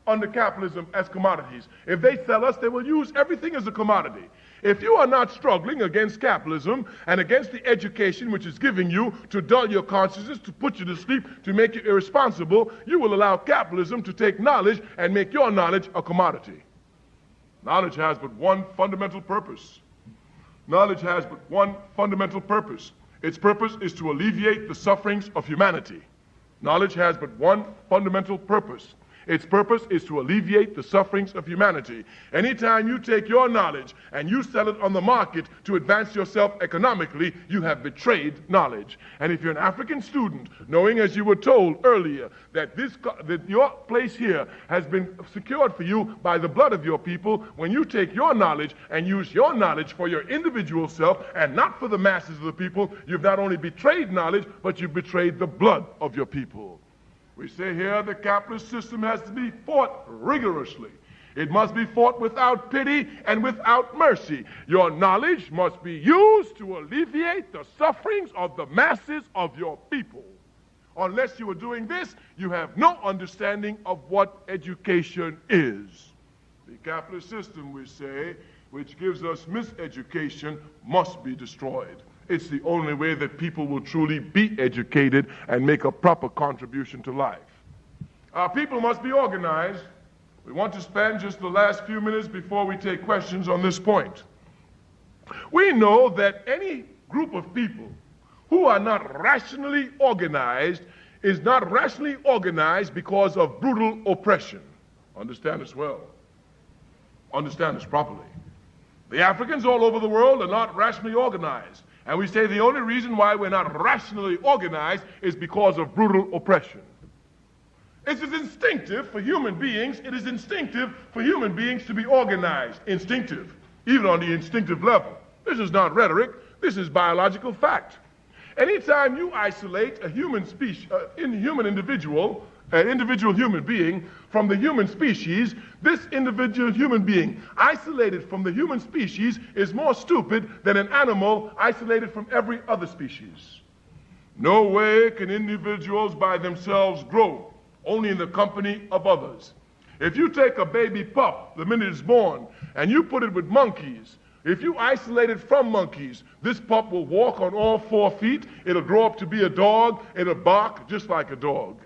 Speaker 2: under capitalism as commodities. If they sell us, they will use everything as a commodity. If you are not struggling against capitalism and against the education which is giving you to dull your consciences, to put you to sleep, to make you irresponsible, you will allow capitalism to take knowledge and make your knowledge a commodity. Knowledge has but one fundamental purpose. Knowledge has but one fundamental purpose. Its purpose is to alleviate the sufferings of humanity. Knowledge has but one fundamental purpose. Its purpose is to alleviate the sufferings of humanity. Anytime you take your knowledge and you sell it on the market to advance yourself economically, you have betrayed knowledge. And if you're an African student, knowing, as you were told earlier, that your place here has been secured for you by the blood of your people, when you take your knowledge and use your knowledge for your individual self and not for the masses of the people, you've not only betrayed knowledge, but you've betrayed the blood of your people. We say here the capitalist system has to be fought rigorously. It must be fought without pity and without mercy. Your knowledge must be used to alleviate the sufferings of the masses of your people. Unless you are doing this, you have no understanding of what education is. The capitalist system, we say, which gives us miseducation, must be destroyed. It's the only way that people will truly be educated and make a proper contribution to life. Our people must be organized. We want to spend just the last few minutes before we take questions on this point. We know that any group of people who are not rationally organized is not rationally organized because of brutal oppression. Understand this well. Understand this properly. The Africans all over the world are not rationally organized. And we say the only reason why we're not rationally organized is because of brutal oppression. It is instinctive for human beings, it is instinctive for human beings to be organized. Instinctive, even on the instinctive level. This is not rhetoric, this is biological fact. Anytime you isolate a human species, an individual human being from the human species, this individual human being isolated from the human species is more stupid than an animal isolated from every other species. No way can individuals by themselves grow, only in the company of others. If you take a baby pup the minute it's born and you put it with monkeys, if you isolate it from monkeys, this pup will walk on all 4 feet, it'll grow up to be a dog, it'll bark just like a dog.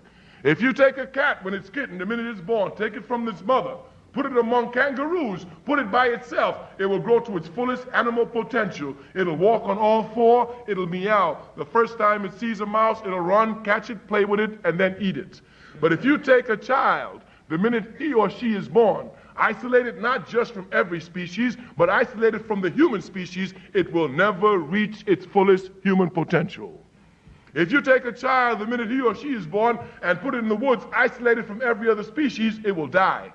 Speaker 2: If you take a cat when it's kitten, the minute it's born, take it from its mother, put it among kangaroos, put it by itself, it will grow to its fullest animal potential. It'll walk on all 4, it'll meow. The first time it sees a mouse, it'll run, catch it, play with it, and then eat it. But if you take a child, the minute he or she is born, isolate it not just from every species, but isolate it from the human species, it will never reach its fullest human potential. If you take a child the minute he or she is born and put it in the woods, isolated from every other species, it will die.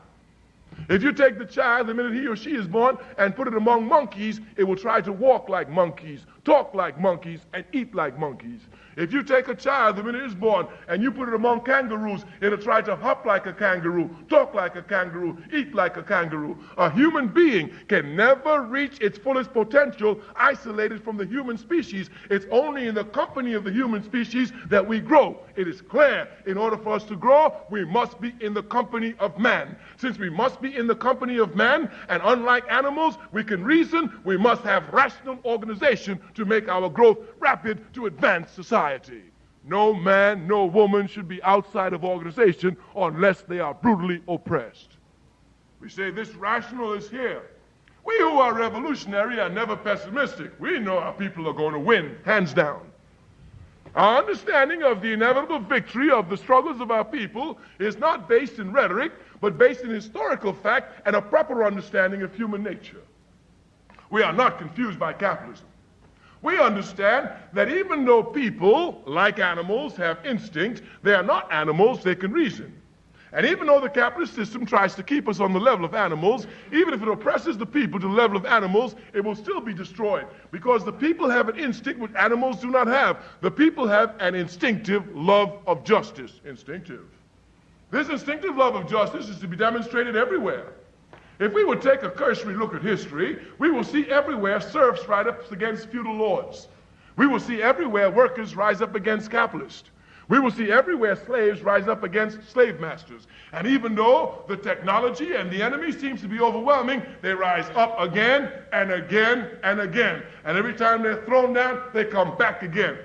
Speaker 2: If you take the child the minute he or she is born and put it among monkeys, it will try to walk like monkeys, talk like monkeys, and eat like monkeys. If you take a child the minute it is born and you put it among kangaroos, it'll try to hop like a kangaroo, talk like a kangaroo, eat like a kangaroo. A human being can never reach its fullest potential isolated from the human species. It's only in the company of the human species that we grow. It is clear, in order for us to grow, we must be in the company of man. Since we must be in the company of man, and unlike animals, we can reason, we must have rational organization to make our growth rapid to advance society. No man, no woman should be outside of organization unless they are brutally oppressed. We say this rational is here. We who are revolutionary are never pessimistic. We know our people are going to win, hands down. Our understanding of the inevitable victory of the struggles of our people is not based in rhetoric, but based in historical fact and a proper understanding of human nature. We are not confused by capitalism. We understand that even though people, like animals, have instinct, they are not animals, they can reason. And even though the capitalist system tries to keep us on the level of animals, even if it oppresses the people to the level of animals, it will still be destroyed. Because the people have an instinct which animals do not have. The people have an instinctive love of justice. Instinctive. This instinctive love of justice is to be demonstrated everywhere. If we would take a cursory look at history, we will see everywhere serfs rise up against feudal lords. We will see everywhere workers rise up against capitalists. We will see everywhere slaves rise up against slave masters. And even though the technology and the enemy seems to be overwhelming, they rise up again and again and again. And every time they're thrown down, they come back again.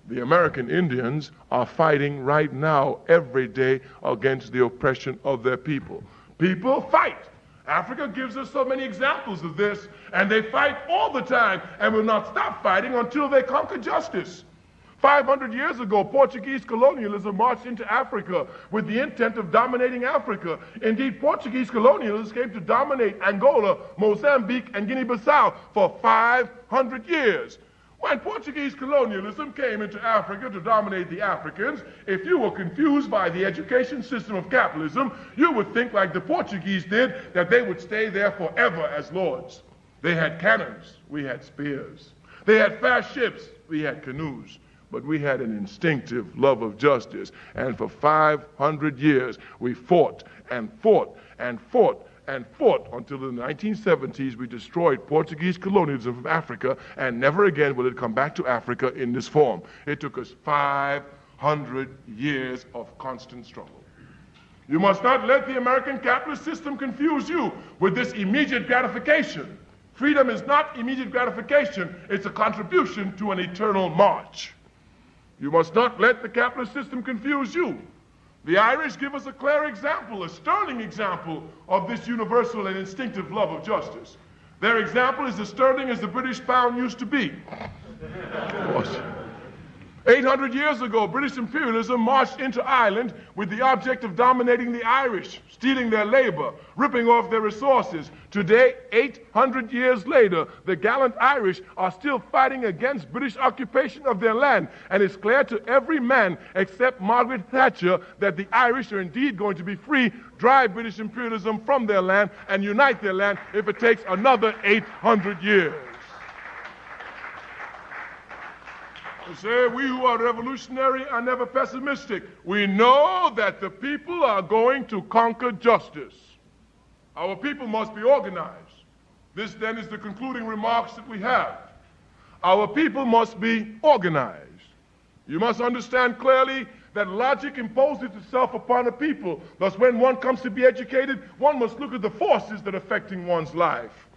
Speaker 2: The American Indians are fighting right now, every day, against the oppression of their people. People fight. Africa gives us so many examples of this, and they fight all the time and will not stop fighting until they conquer justice. 500 years ago, Portuguese colonialism marched into Africa with the intent of dominating Africa. Indeed, Portuguese colonialists came to dominate Angola, Mozambique, and Guinea-Bissau for 500 years. When Portuguese colonialism came into Africa to dominate the Africans, if you were confused by the education system of capitalism, you would think like the Portuguese did, that they would stay there forever as lords. They had cannons, we had spears. They had fast ships, we had canoes. But we had an instinctive love of justice. And for 500 years, we fought and fought and fought and fought until in the 1970s we destroyed Portuguese colonialism from Africa, and never again will it come back to Africa in this form. It took us 500 years of constant struggle. You must not let the American capitalist system confuse you with this immediate gratification. Freedom is not immediate gratification, it's a contribution to an eternal march. You must not let the capitalist system confuse you. The Irish give us a clear example, a sterling example of this universal and instinctive love of justice. Their example is as sterling as the British pound used to be. 800 years ago, British imperialism marched into Ireland with the object of dominating the Irish, stealing their labor, ripping off their resources. Today, 800 years later, the gallant Irish are still fighting against British occupation of their land. And it's clear to every man except Margaret Thatcher that the Irish are indeed going to be free, drive British imperialism from their land, and unite their land if it takes another 800 years. We say we who are revolutionary are never pessimistic. We know that the people are going to conquer justice. Our people must be organized. This then is the concluding remarks that we have. Our people must be organized. You must understand clearly that logic imposes itself upon a people. Thus, when one comes to be educated, one must look at the forces that are affecting one's life.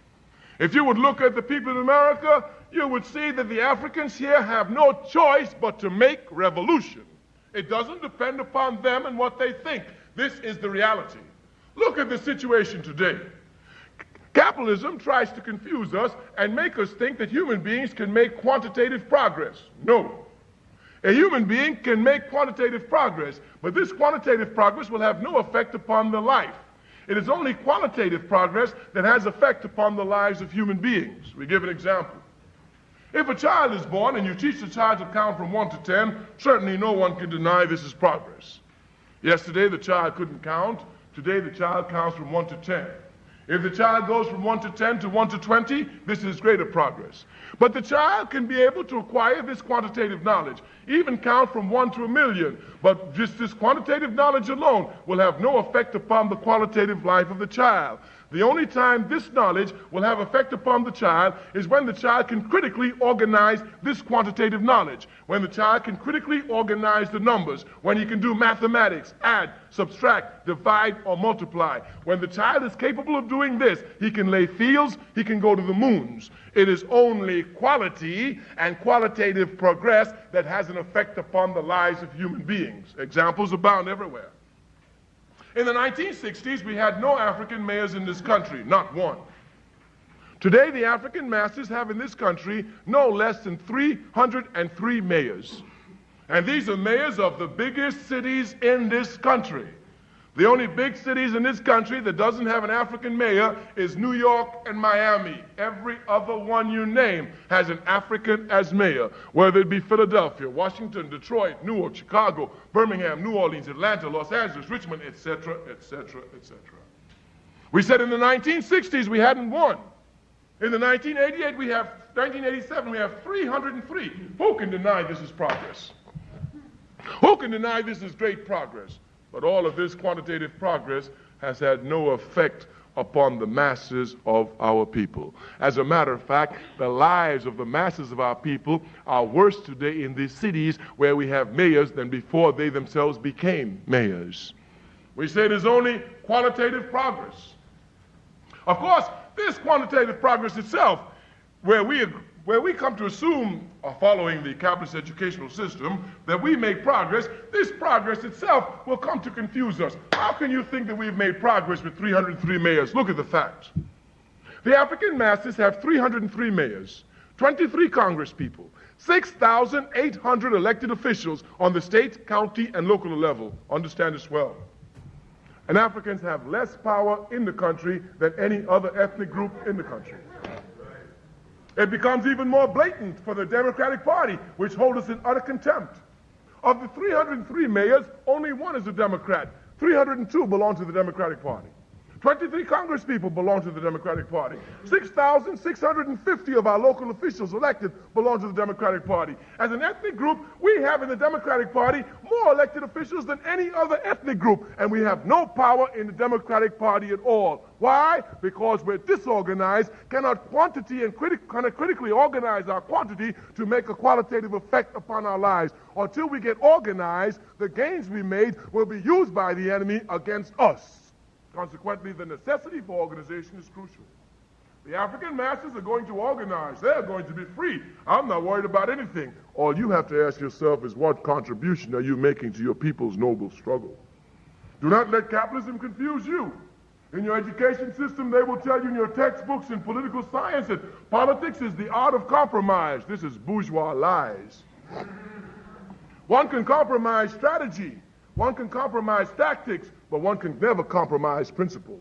Speaker 2: If you would look at the people in America, you would see that the Africans here have no choice but to make revolution. It doesn't depend upon them and what they think. This is the reality. Look at the situation today. Capitalism tries to confuse us and make us think that human beings can make quantitative progress. No. A human being can make quantitative progress, but this quantitative progress will have no effect upon the life. It is only qualitative progress that has effect upon the lives of human beings. We give an example. If a child is born and you teach the child to count from 1 to 10, certainly no one can deny this is progress. Yesterday the child couldn't count. Today the child counts from 1 to 10. If the child goes from 1 to 10 to 1 to 20, this is greater progress. But the child can be able to acquire this quantitative knowledge, even count from 1 to 1,000,000. But just this quantitative knowledge alone will have no effect upon the qualitative life of the child. The only time this knowledge will have effect upon the child is when the child can critically organize this quantitative knowledge, when the child can critically organize the numbers, when he can do mathematics, add, subtract, divide, or multiply. When the child is capable of doing this, he can lay fields, he can go to the moons. It is only quality and qualitative progress that has an effect upon the lives of human beings. Examples abound everywhere. In the 1960s, we had no African mayors in this country, not one. Today, the African masses have in this country no less than 303 mayors. And these are mayors of the biggest cities in this country. The only big cities in this country that doesn't have an African mayor is New York and Miami. Every other one you name has an African as mayor, whether it be Philadelphia, Washington, Detroit, Newark, Chicago, Birmingham, New Orleans, Atlanta, Los Angeles, Richmond, etc., etc., etc. We said in the 1960s we hadn't won. In the 1987 we have 303. Who can deny this is progress? Who can deny this is great progress? But all of this quantitative progress has had no effect upon the masses of our people. As a matter of fact, the lives of the masses of our people are worse today in these cities where we have mayors than before they themselves became mayors. We say there's only qualitative progress. Of course, this quantitative progress itself, where we come to assume, following the capitalist educational system, that we make progress, this progress itself will come to confuse us. How can you think that we've made progress with 303 mayors? Look at the facts. The African masses have 303 mayors, 23 congresspeople, 6,800 elected officials on the state, county, and local level. Understand this well. And Africans have less power in the country than any other ethnic group in the country. It becomes even more blatant for the Democratic Party, which hold us in utter contempt. Of the 303 mayors, only one is a Democrat. 302 belong to the Democratic Party. 23 congresspeople belong to the Democratic Party. 6,650 of our local officials elected belong to the Democratic Party. As an ethnic group, we have in the Democratic Party more elected officials than any other ethnic group, and we have no power in the Democratic Party at all. Why? Because we're disorganized, cannot critically organize our quantity to make a qualitative effect upon our lives. Until we get organized, the gains we made will be used by the enemy against us. Consequently, the necessity for organization is crucial. The African masses are going to organize. They're going to be free. I'm not worried about anything. All you have to ask yourself is, what contribution are you making to your people's noble struggle? Do not let capitalism confuse you. In your education system, they will tell you in your textbooks in political science that politics is the art of compromise. This is bourgeois lies. One can compromise strategy. One can compromise tactics, but one can never compromise principle.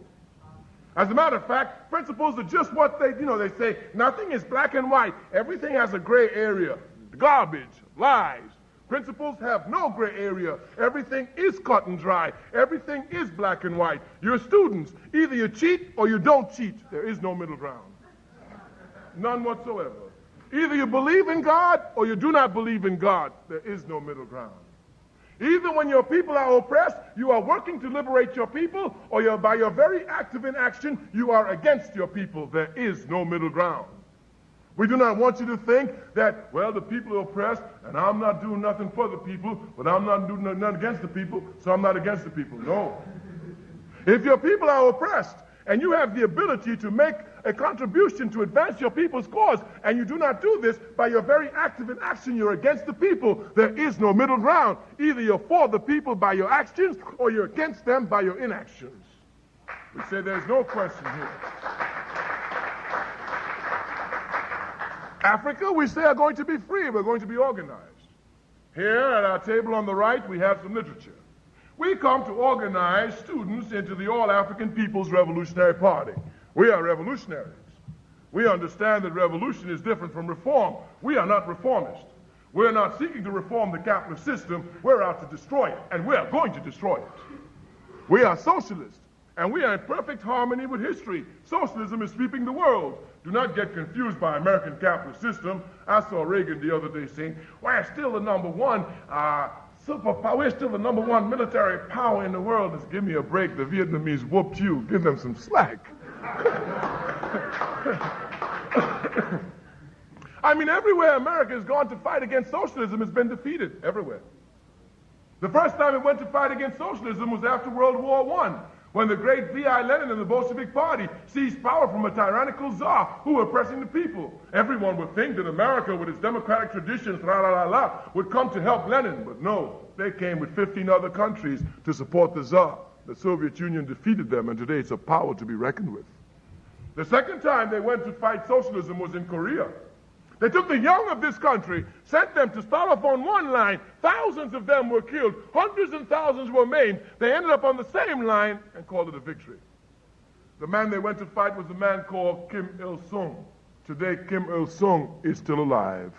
Speaker 2: As a matter of fact, principles are just what they say nothing is black and white. Everything has a gray area. Garbage, lies. Principles have no gray area. Everything is cut and dry. Everything is black and white. You're students. Either you cheat or you don't cheat. There is no middle ground. None whatsoever. Either you believe in God or you do not believe in God. There is no middle ground. Either when your people are oppressed, you are working to liberate your people, or by your very act of inaction, you are against your people. There is no middle ground. We do not want you to think that, well, the people are oppressed, and I'm not doing nothing for the people, but I'm not doing nothing against the people, so I'm not against the people. No. If your people are oppressed, and you have the ability to make a contribution to advance your people's cause, and you do not do this by your very act of inaction, you're against the people. There is no middle ground. Either you're for the people by your actions, or you're against them by your inactions. We say there's no question here. Africa, we say, are going to be free. We're going to be organized. Here at our table on the right, we have some literature. We come to organize students into the All-African People's Revolutionary Party. We are revolutionaries. We understand that revolution is different from reform. We are not reformists. We're not seeking to reform the capitalist system. We're out to destroy it, and we are going to destroy it. We are socialists, and we are in perfect harmony with history. Socialism is sweeping the world. Do not get confused by American capitalist system. I saw Reagan the other day saying, we're still the number one superpower. We're still the number one military power in the world. Just give me a break. The Vietnamese whooped you. Give them some slack. I mean, everywhere America has gone to fight against socialism has been defeated. Everywhere. The first time it went to fight against socialism was after World War I, when the great V.I. Lenin and the Bolshevik Party seized power from a tyrannical czar who were oppressing the people. Everyone would think that America, with its democratic traditions, would come to help Lenin, but no. They came with 15 other countries to support the czar. The Soviet Union defeated them, and today it's a power to be reckoned with. The second time they went to fight socialism was in Korea. They took the young of this country, sent them to start off on one line. Thousands of them were killed. Hundreds and thousands were maimed. They ended up on the same line and called it a victory. The man they went to fight was a man called Kim Il-sung. Today, Kim Il-sung is still alive.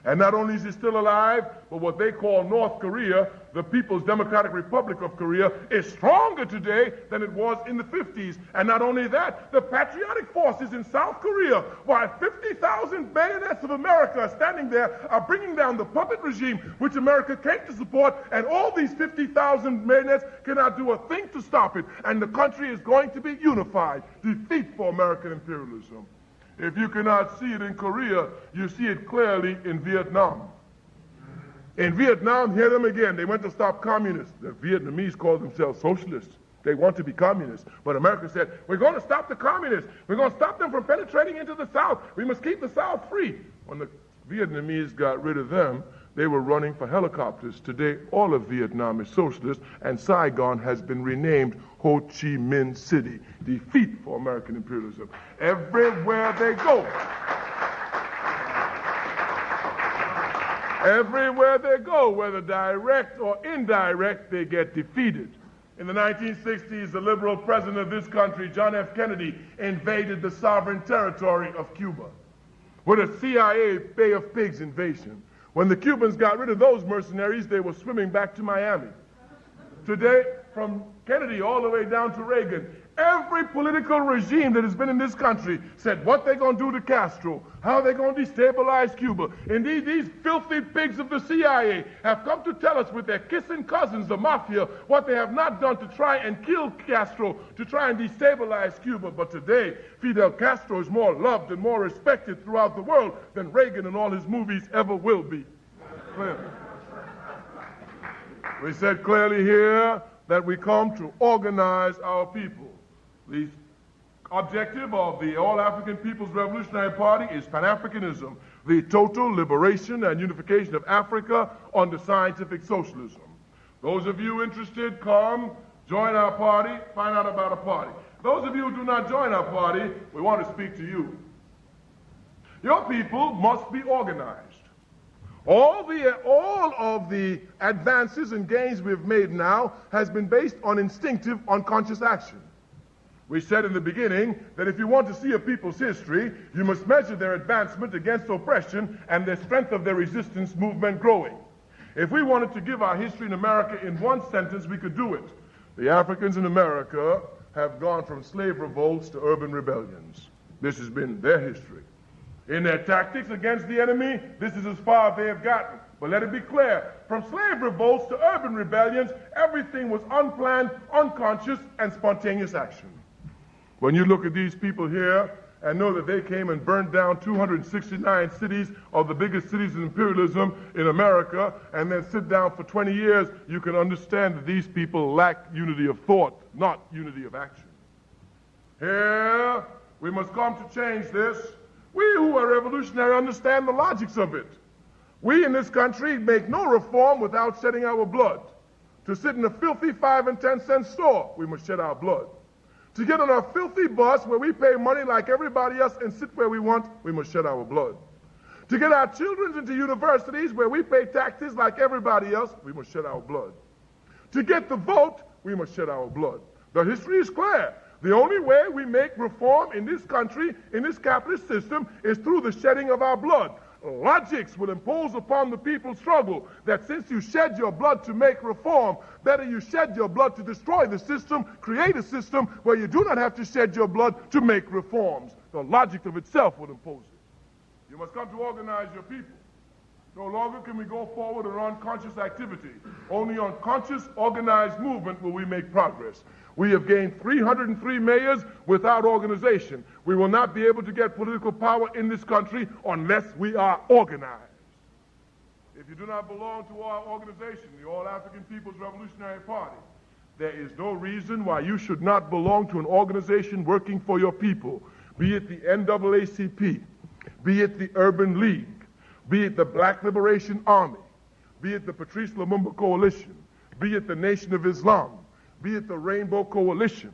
Speaker 2: And not only is he still alive, but what they call North Korea, the People's Democratic Republic of Korea, is stronger today than it was in the 50s. And not only that, the patriotic forces in South Korea, while 50,000 bayonets of America are standing there, are bringing down the puppet regime which America came to support, and all these 50,000 bayonets cannot do a thing to stop it. And the country is going to be unified. Defeat for American imperialism. If you cannot see it in Korea, you see it clearly in Vietnam. In Vietnam, hear them again. They went to stop communists. The Vietnamese call themselves socialists. They want to be communists. But America said, we're going to stop the communists. We're going to stop them from penetrating into the South. We must keep the South free. When the Vietnamese got rid of them, they were running for helicopters. Today, all of Vietnam is socialist, and Saigon has been renamed Ho Chi Minh City. Defeat for American imperialism. Everywhere they go. Everywhere they go, whether direct or indirect, they get defeated. In the 1960s, the liberal president of this country, John F. Kennedy, invaded the sovereign territory of Cuba with a CIA Bay of Pigs invasion. When the Cubans got rid of those mercenaries, they were swimming back to Miami. Today, from Kennedy all the way down to Reagan, every political regime that has been in this country said what they're going to do to Castro, how they're going to destabilize Cuba. Indeed, these filthy pigs of the CIA have come to tell us with their kissing cousins, the mafia, what they have not done to try and kill Castro, to try and destabilize Cuba. But today, Fidel Castro is more loved and more respected throughout the world than Reagan and all his movies ever will be. Clearly. We said clearly here that we come to organize our people. The objective of the All-African People's Revolutionary Party is Pan-Africanism, the total liberation and unification of Africa under scientific socialism. Those of you interested, come, join our party, find out about a party. Those of you who do not join our party, we want to speak to you. Your people must be organized. All of the advances and gains we've made now has been based on instinctive, unconscious action. We said in the beginning that if you want to see a people's history, you must measure their advancement against oppression and the strength of their resistance movement growing. If we wanted to give our history in America in one sentence, we could do it. The Africans in America have gone from slave revolts to urban rebellions. This has been their history. In their tactics against the enemy, this is as far as they have gotten. But let it be clear, from slave revolts to urban rebellions, everything was unplanned, unconscious, and spontaneous action. When you look at these people here and know that they came and burned down 269 cities of the biggest cities of imperialism in America, and then sit down for 20 years, you can understand that these people lack unity of thought, not unity of action. Here, we must come to change this. We who are revolutionary understand the logics of it. We in this country make no reform without shedding our blood. To sit in a filthy 5 and 10 cent store, we must shed our blood. To get on a filthy bus where we pay money like everybody else and sit where we want, we must shed our blood. To get our children into universities where we pay taxes like everybody else, we must shed our blood. To get the vote, we must shed our blood. The history is clear. The only way we make reform in this country, in this capitalist system, is through the shedding of our blood. Logics will impose upon the people's struggle that since you shed your blood to make reform, better you shed your blood to destroy the system, create a system where you do not have to shed your blood to make reforms. The logic of itself will impose it. You must come to organize your people. No longer can we go forward on unconscious activity. Only on conscious, organized movement will we make progress. We have gained 303 mayors without organization. We will not be able to get political power in this country unless we are organized. If you do not belong to our organization, the All African People's Revolutionary Party, there is no reason why you should not belong to an organization working for your people, be it the NAACP, be it the Urban League, be it the Black Liberation Army, be it the Patrice Lumumba Coalition, be it the Nation of Islam, be it the Rainbow Coalition,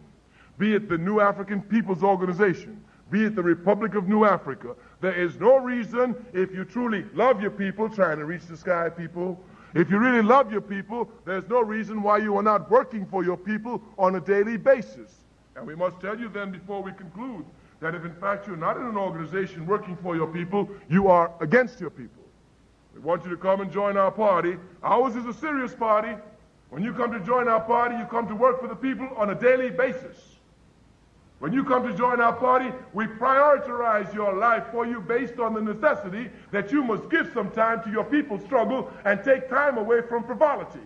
Speaker 2: be it the New African People's Organization, be it the Republic of New Africa. There is no reason, if you truly love your people, trying to reach the sky, people, if you really love your people, there's no reason why you are not working for your people on a daily basis. And we must tell you then, before we conclude, that if in fact you're not in an organization working for your people, you are against your people. We want you to come and join our party. Ours is a serious party. When you come to join our party, you come to work for the people on a daily basis. When you come to join our party, we prioritize your life for you based on the necessity that you must give some time to your people's struggle and take time away from frivolity.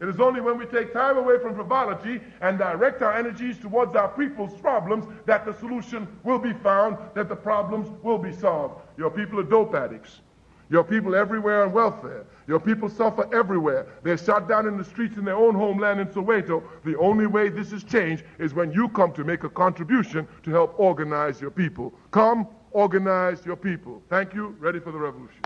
Speaker 2: It is only when we take time away from frivolity and direct our energies towards our people's problems that the solution will be found, that the problems will be solved. Your people are dope addicts. Your people everywhere on welfare. Your people suffer everywhere. They're shot down in the streets in their own homeland in Soweto. The only way this is changed is when you come to make a contribution to help organize your people. Come, organize your people. Thank you. Ready for the revolution.